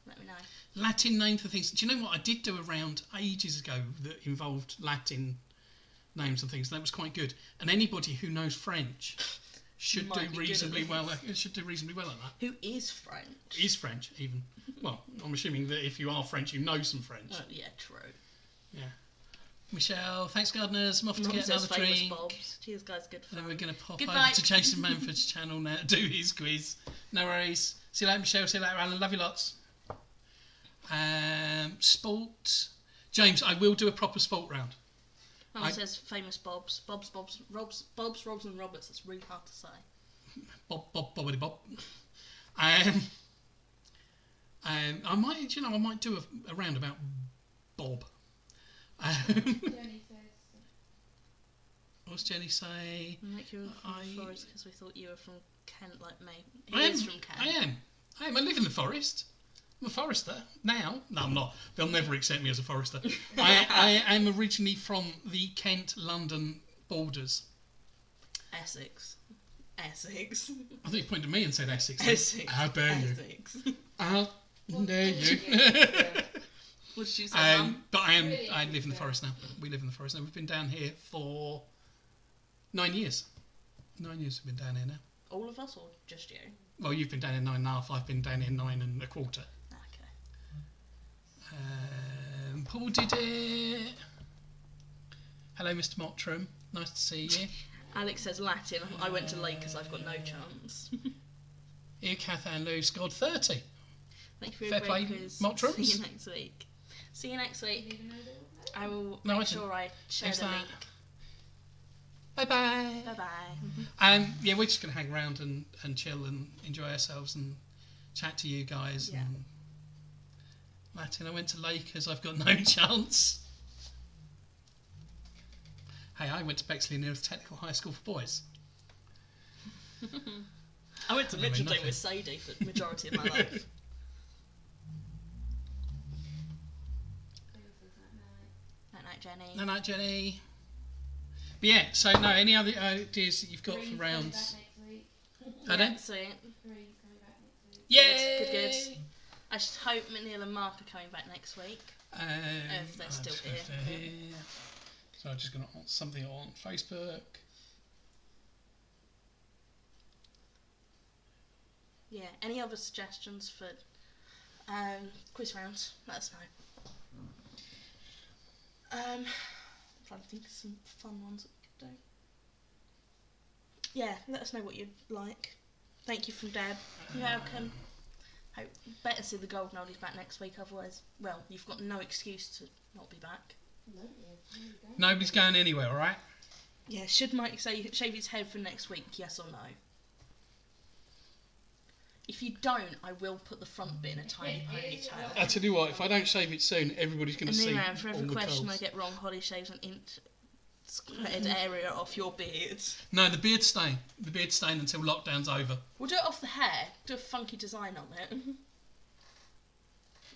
Let me know. Latin name for things. Do you know what? I did do a round ages ago that involved Latin names and things. That was quite good. And anybody who knows French should do reasonably well. Should do reasonably well at that. Who is French? Is French even? Well, I'm assuming that if you are French, you know some French. Yeah, true. Yeah. Michelle, thanks, Gardeners. I'm off to Mum get says another famous drink. Bobs. Cheers, guys. Good fun. Then we're going to pop Good over night. to Jason Manford's channel now to do his quiz. No worries. See you later, Michelle. See you later, Alan. Love you lots. Sport. James, I will do a proper sport round. Mum says famous Bobs. Bobs, Robs and Roberts. That's really hard to say. Bobbity Bob. I might do a round about Bob. Jenny says. What's Jenny say? Like you were from the forest because we thought you were from Kent like me. I He is am from Kent. I am. I live in the forest. I'm a forester now. No, I'm not. They'll never accept me as a forester. I am originally from the Kent-London borders. Essex. I thought you pointed at me and said Essex. Essex. How dare you? Essex. How dare you? What did you say, Mum? But I live in the forest now. We live in the forest now. We've been down here for 9 years. 9 years we've been down here now. All of us or just you? Well, you've been down here 9.5. I've been down here 9 1/4. Okay. Paul did it. Hello, Mr. Mottram. Nice to see you. Alex says Latin. I went to Lakers. I've got no chance. Here, Kath and Lou scored 30. Thank you for Fair your play, quiz. Mottrams. See you next week. See you next week. I will No, I make didn't. sure I share Who's the that? link. Bye-bye. Bye bye. Yeah, we're just going to hang around and chill and enjoy ourselves and chat to you guys. Yeah. And Latin, I went to Lakers. I've got no chance. Hey, I went to Bexley Nearest Technical High School for boys. I went to I mean, Mitchelton nothing. with Sadie for the majority of my life. Night night, Jenny. No, night, Jenny. But yeah, so no, any other ideas that you've got for rounds? Pardon? Yeah, sweet. Green's coming back next week. Yay! Good. I just hope McNeil and Mark are coming back next week. If they're still here. So I'm just going to answer something on Facebook. Yeah. Any other suggestions for quiz rounds? Let us know. I'm trying to think of some fun ones that we could do. Yeah, let us know what you'd like. Thank you from Deb. You're welcome. Hope better see the Golden Oldies back next week. Otherwise, well, you've got no excuse to not be back. Nobody's going anywhere, all right? Yeah. Should Mike say shave his head for next week? Yes or no? If you don't, I will put the front bit in a tiny ponytail. I tell you what, if I don't shave it soon, everybody's going And to see then for all every the question I curls. get wrong, Holly shaves an inch squared area off your beard. No, the beard stain. The beard stain until lockdown's over. We'll do it off the hair. Do a funky design on it.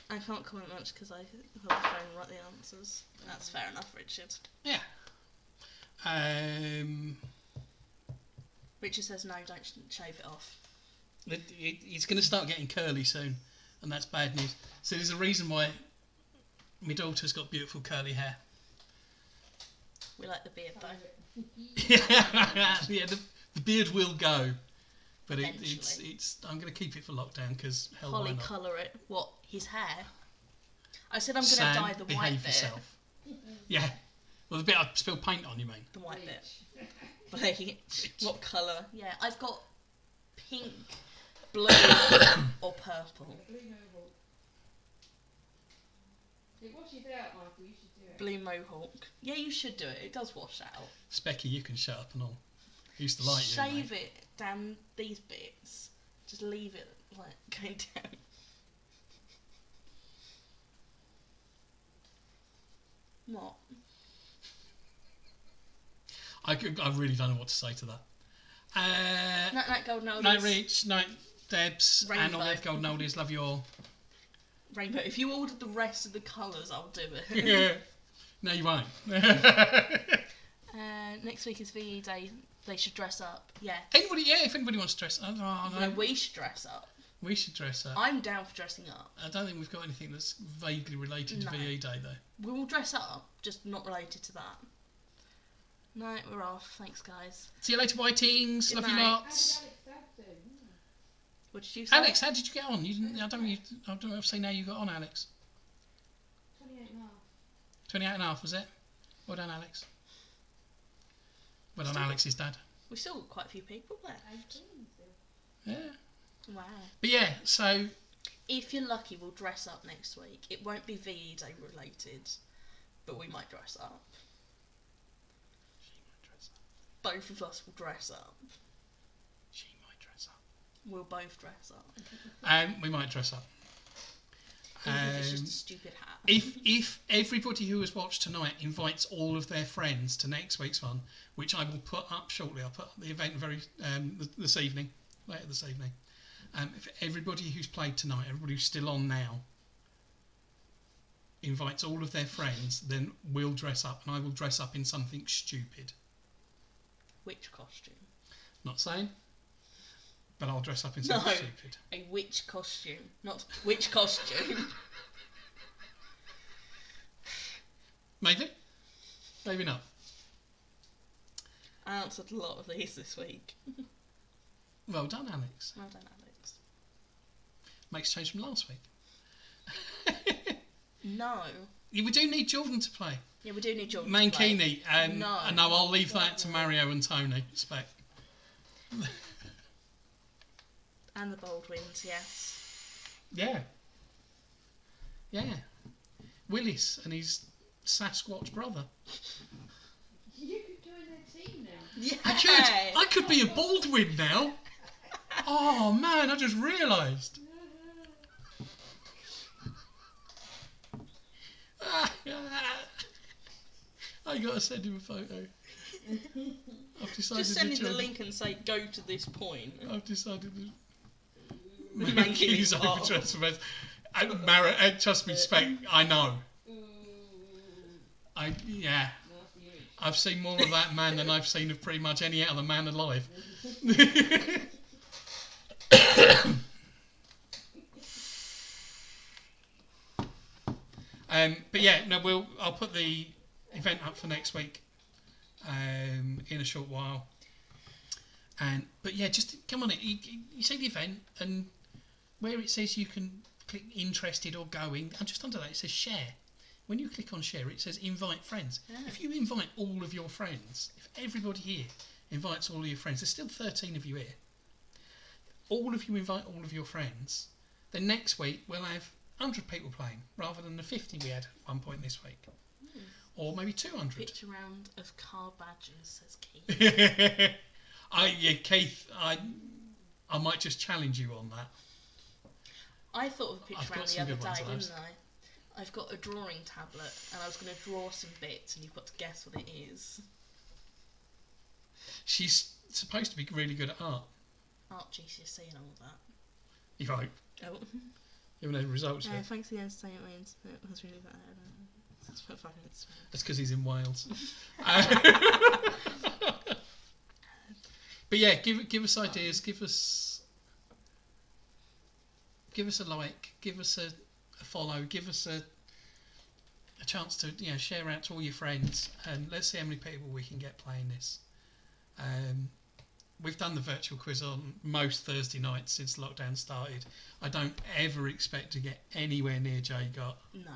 I can't comment much because I hold the phone and write the answers. That's fair enough, Richard. Yeah. Richard says no, don't shave it off. It's going to start getting curly soon, and that's bad news. So there's a reason why my daughter's got beautiful curly hair. We like the beard though. Yeah, the beard will go, but Eventually. it's. I'm going to keep it for lockdown because hell, why Holly not? colour it. What? His hair? I said I'm going to Sam, dye the behave white bit. yourself. Yeah. Well, the bit I spilled paint on, you mean? The white bit. Bleach. What colour? Yeah, I've got pink, blue, or purple. Blue mohawk. It washes out, Michael. You should do it. Blue mohawk. Yeah, you should do it. It does wash out. Specky, you can shut up and all. I used to like you. Shave mate. it down these bits. Just leave it like going down. What? I really don't know what to say to that. Night golden oldies. Night Reach, night Debs, and all Rainbow. the golden oldies. Love you all. Rainbow. If you ordered the rest of the colours, I'll do it. Yeah. No, you won't. Next week is VE Day. They should dress up. Yeah. Anybody? Yeah, if anybody wants to dress up, No, we should dress up. we should dress up. I'm down for dressing up. I don't think we've got anything that's vaguely related to No. VE Day though. We will dress up, just not related to that. No, we're off. Thanks, guys. See you later, whitings. Good Love you night. lots. What did you say? Alex, how did you get on? You didn't, I don't know if say now you got on, Alex. 28.5. 28 and a half, was it? Well done, Alex. Well done, Still- Alex's dad. We still got quite a few people left. 18 still. Yeah. Wow. But yeah, so If you're lucky, we'll dress up next week. It won't be VE Day related, but we might dress up. she might dress up. Both of us will dress up. She might dress up. We'll both dress up. We might dress up. Even if it's just a stupid hat. If everybody who has watched tonight invites all of their friends to next week's one, which I will put up shortly, I'll put up the event this evening, later this evening. If everybody who's played tonight, everybody who's still on now, invites all of their friends, then we'll dress up, and I will dress up in something stupid. Which costume? Not saying, but I'll dress up in something No. stupid. A witch costume, not which costume. Maybe, maybe not. I answered a lot of these this week. Well done, Alex. Well done, Alex. Makes a change from last week. No. Yeah, we do need Jordan to play. Yeah, we do need Jordan to play. Mankini. No. No, I'll leave that to Mario and Tony. Spec. And the Baldwins, yes. Yeah. Yeah. Willis and his Sasquatch brother. You could join their team now. Yeah. I could be a Baldwin now. Oh man, I just realised. I gotta send him a photo. I've decided Just send to him the join- link and say, go to this point. I've decided to Mankini's Mankini's hot. over transformers. Trust me, Spec. I know. Yeah. I've seen more of that man than I've seen of pretty much any other man alive. But yeah, no, I'll put the event up for next week in a short while. But yeah, just come on, you see the event, and where it says you can click interested or going, and just under that it says share. When you click on share, it says invite friends. Yeah. If you invite all of your friends, if everybody here invites all of your friends, there's still 13 of you here. All of you invite all of your friends, then next week we'll have 100 people playing rather than the 50 we had at one point this week. Or maybe 200. Picture round of car badges, says Keith. Keith, I might just challenge you on that. I thought of a I've picture got round the some other good ones, day, Alice. didn't I? I've got a drawing tablet and I was going to draw some bits and you've got to guess what it is. She's supposed to be really good at art. Art GCSE and all that. You hope. Oh. You haven't had results Yeah, yet. thanks for the entertainment. It was really bad. That's about 5 minutes. That's because he's in Wales. But yeah, give us ideas. Give us a like. Give us a follow. Give us a chance to share out to all your friends, and let's see how many people we can get playing this. We've done the virtual quiz on most Thursday nights since lockdown started. I don't ever expect to get anywhere near Jay got. No.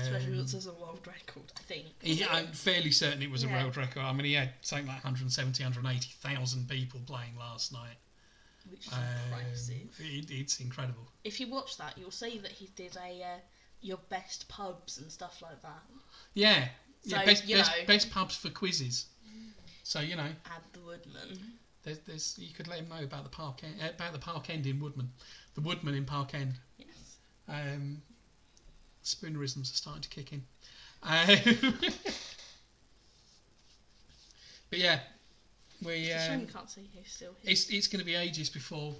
Especially once there's a world record, I think. I'm fairly certain it was a Yeah. world record. I mean, he had something like 170, 180,000 people playing last night. Which is impressive. It's incredible. If you watch that, you'll see that he did a your best pubs and stuff like that. Yeah. So, Best pubs for quizzes. So, Add the Woodman. there's you could let him know about the Park End in Woodman. The Woodman in Park End. Yes. Spoonerisms are starting to kick in. But yeah, we It's a shame you can't see who's still here. it's going to be ages before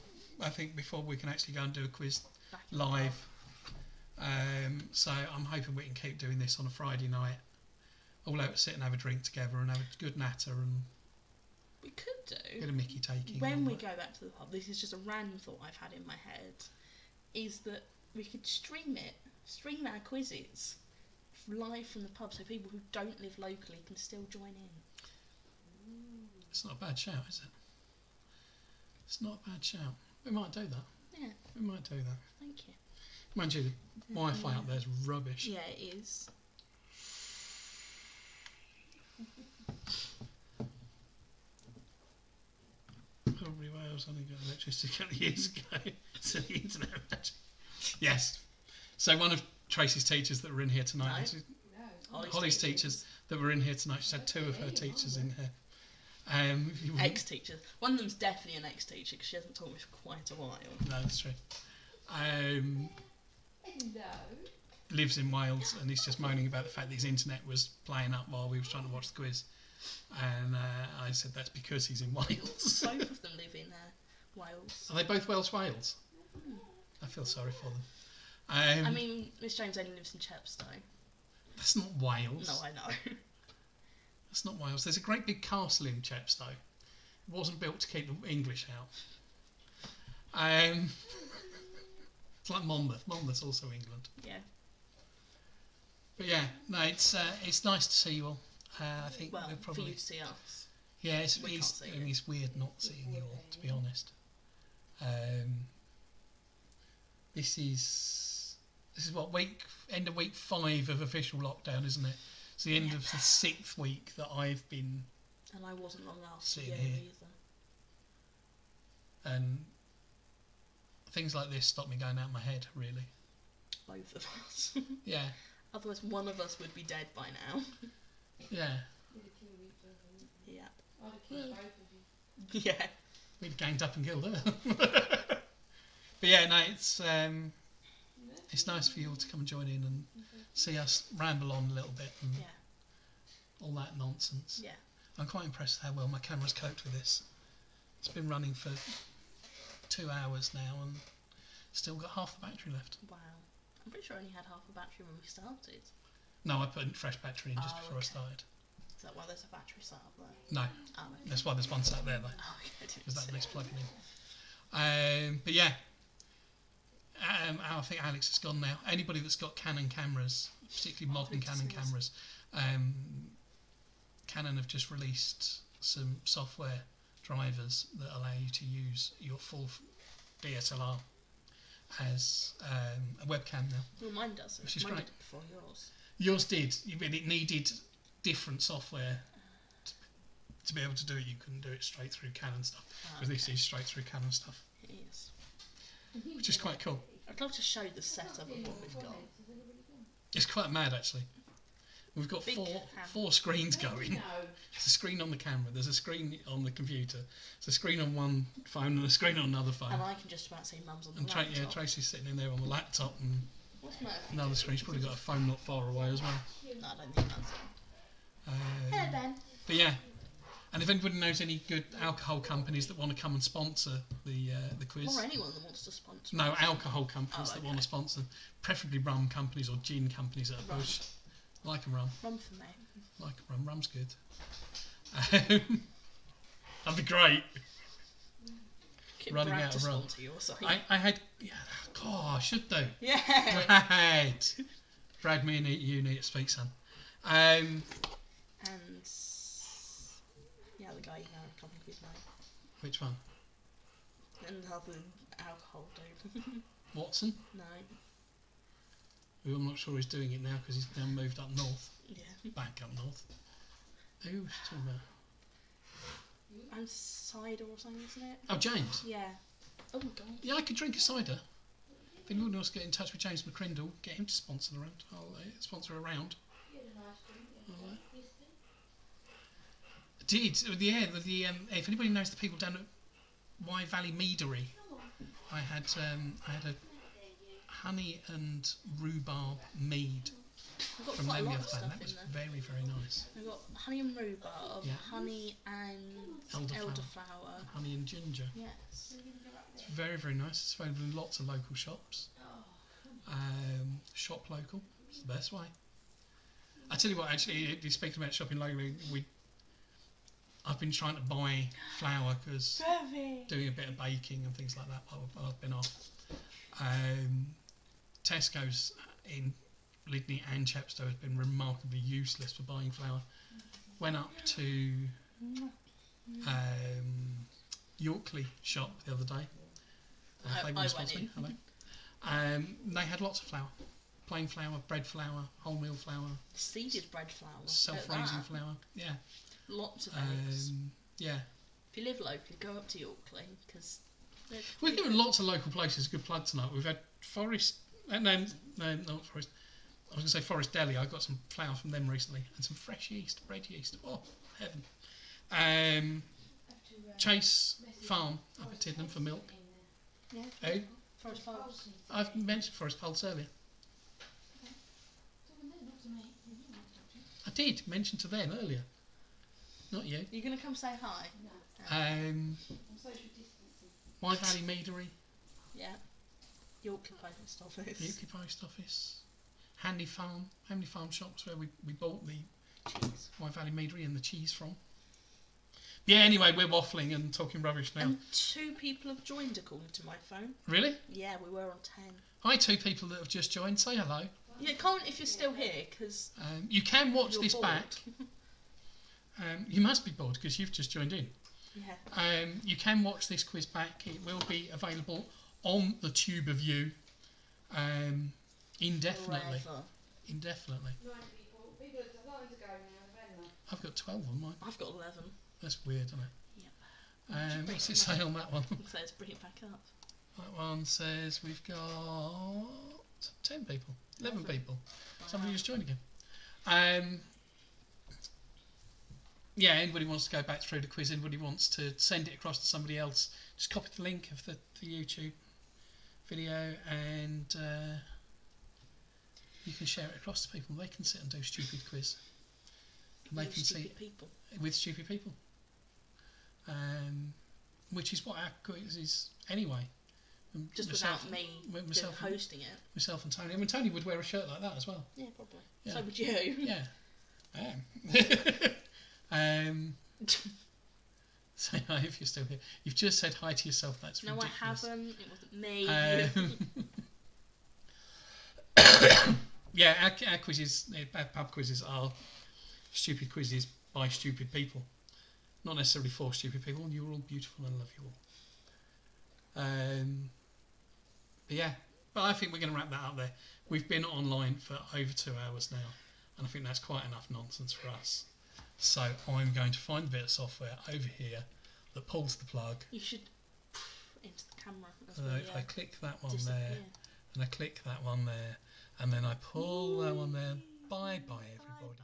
we can actually go and do a quiz Back in live. So I'm hoping we can keep doing this on a Friday night. All out to sit and have a drink together and have a good natter and We could Bit do. of Mickey taking. When and we all go back to the pub, this is just a random thought I've had in my head, is that we could stream our quizzes live from the pub so people who don't live locally can still join in. that. It's not a bad shout, is it? It's not a bad shout. We might do that. Yeah, We might do that. thank you. Mind you, the Wi-Fi up there is rubbish. Yeah, it is. Probably Wales only got electricity a couple of years ago. So the internet magic. Yes. So one of Tracy's teachers that were in here tonight, No. Holly's teachers that were in here tonight, she's had 2 of her teachers in here. If you wouldn't- Ex-teachers. One of them's definitely an ex-teacher because she hasn't taught me for quite a while. No, that's true. No. Lives in Wales, and he's just moaning about the fact that his internet was playing up while we were trying to watch the quiz. And I said that's because he's in Wales. Both of them live in Wales. Are they both Welsh Wales? I feel sorry for them. I mean, Miss James only lives in Chepstow. That's not Wales. No, I know. That's not Wales. There's a great big castle in Chepstow. It wasn't built to keep the English out. It's like Monmouth. Monmouth's also England. Yeah. But yeah, no, it's nice to see you all. I think Well, we'll for probably you to see us. yeah. we can't see you. It's weird not seeing you all, to be honest. This is what end of week 5 of official lockdown, isn't it? It's the end of the 6th week that I've been, And I wasn't long after Sitting you here. either. and things like this stop me going out of my head, really. Both of us. Yeah, Otherwise, one of us would be dead by now. yeah. Yeah. I'd have killed both of you. Yeah. We'd ganged up and killed her. But yeah, no, it's nice for you all to come and join in and see us ramble on a little bit and Yeah. all that nonsense. Yeah. I'm quite impressed how well my camera's coped with this. It's been running for 2 hours now and still got half the battery left. Wow. I'm pretty sure I only had half a battery when we started. No, I put a fresh battery in just Oh, before I okay. started. Is that why there's a battery sat up there? No, Oh, okay. that's why there's one sat there though, Oh, okay, I didn't because that see needs it. plugging in. But yeah, I think Alex is gone now. Anybody that's got Canon cameras, particularly modern Canon cameras, Canon have just released some software drivers that allow you to use your full DSLR as a webcam now. Well, mine does. Which is Mine great. did it before yours. Yours did, but it needed different software to be able to do it. You couldn't do it straight through Canon stuff, because this is straight through Canon stuff, It is. which is quite cool. I'd love to show the setup of what we've got. It's quite mad actually. We've got Big four screens going. No. There's a screen on the camera, there's a screen on the computer, there's a screen on one phone and a screen on another phone. And I can just about see Mum's on the And laptop. Tracy's sitting in there on the laptop and What's Murphy? another screen. She's probably got a phone not far away as well. No, I don't think that's it. Hello, Ben. But yeah, and if anybody knows any good alcohol companies that want to come and sponsor the quiz, Or anyone that wants to sponsor. no alcohol companies Oh, that okay. want to sponsor, preferably rum companies or gin companies that are Rum. bush. Like a rum, Run for me. like a rum. Rum's good. That'd be great. Get Running Brad out to of rum. sponsor your site. I had, yeah, God, I should do. Yeah. Brad, me and you need to speak, son. And yeah, the guy you know, I can't think of his name. Which one? And the other alcohol dude. Watson? No. Who I'm not sure he's doing it now because he's now moved up north. Yeah. Back up north. Who's talking about? And cider or something, isn't it? Oh, James. Yeah. Oh god. Yeah, I could drink a cider. If anyone wants to get in touch with James McCrindle, get him to sponsor the round. I'll sponsor a round. Alright. Did if anybody knows the people down at Wye Valley Meadery, I had a honey and rhubarb mead We've got from quite a them the lot other of day. stuff That was in there. very, very nice. We've got honey and rhubarb, Yeah. honey and Elderflower. elderflower. Honey and ginger. Yes. It's very, very nice. It's available in lots of local shops. Shop local. It's the best way. I tell you what, actually, speaking about shopping locally, I've been trying to buy flour because doing a bit of baking and things like that while I've been off. Tesco's in Lydney and Chepstow has been remarkably useless for buying flour. Went up to Yorkley shop the other day. They were responsible. Hello. They had lots of flour. Plain flour, bread flour, wholemeal flour. Seeded bread flour. Self-raising flour. Yeah. Lots of things. Yeah. If you live locally, go up to Yorkley because we've given lots of local places a good plug tonight. We've had Forest, no, not Forest. I was going to say Forest Deli. I got some flour from them recently and some fresh yeast, bread yeast. Oh, heaven. Chase Farm up at Tiddenham for milk. Yeah. Oh, Forest Pulse. I've mentioned Forest Pulse earlier. I did mention to them earlier. Not you. You're going to come say hi? No. Um, Social distancing. Wye Valley Meadery. Yeah. Yorkley Post Office. Yorkley Post Office. Handy Farm shops where we bought the Cheese. Wye Valley Meadery and the cheese from. Yeah, anyway, we're waffling and talking rubbish now. And 2 people have joined according to my phone. Really? Yeah, we were on 10. Hi, 2 people that have just joined. Say hello. Yeah, can't if you're still here because You can watch you're this bored. back. You must be bored because you've just joined in. Yeah. You can watch this quiz back. It will be available on the Tube of You indefinitely. Forever. Indefinitely. 9 people. People are starting to go now, haven't they? I've got 12 on mine. I've got 11. That's weird, isn't it? Yep. What's it say on that one? So let's bring it back up. That one says we've got 10 people, 11 people. Somebody just joined again. Yeah, anybody wants to go back through the quiz, anybody wants to send it across to somebody else, just copy the link of the YouTube video and you can share it across to people. They can sit and do stupid quiz. And they can see people. with stupid people. Which is what our quiz is anyway. Just without me hosting it. Myself and Tony. I mean, Tony would wear a shirt like that as well. Yeah, probably. Yeah. So would you. Yeah. I am. Say hi if you're still here. You've just said hi to yourself. That's no, ridiculous. I haven't. It wasn't me. Yeah, our quizzes, our pub quizzes are stupid quizzes by stupid people. Not necessarily for stupid people. You're all beautiful and I love you all. But yeah, but I think we're going to wrap that up there. We've been online for over 2 hours now, and I think that's quite enough nonsense for us. So I'm going to find a bit of software over here that pulls the plug. You should into the camera. So if I click that one there, and I click that one there, and then I pull that one there, bye bye everybody.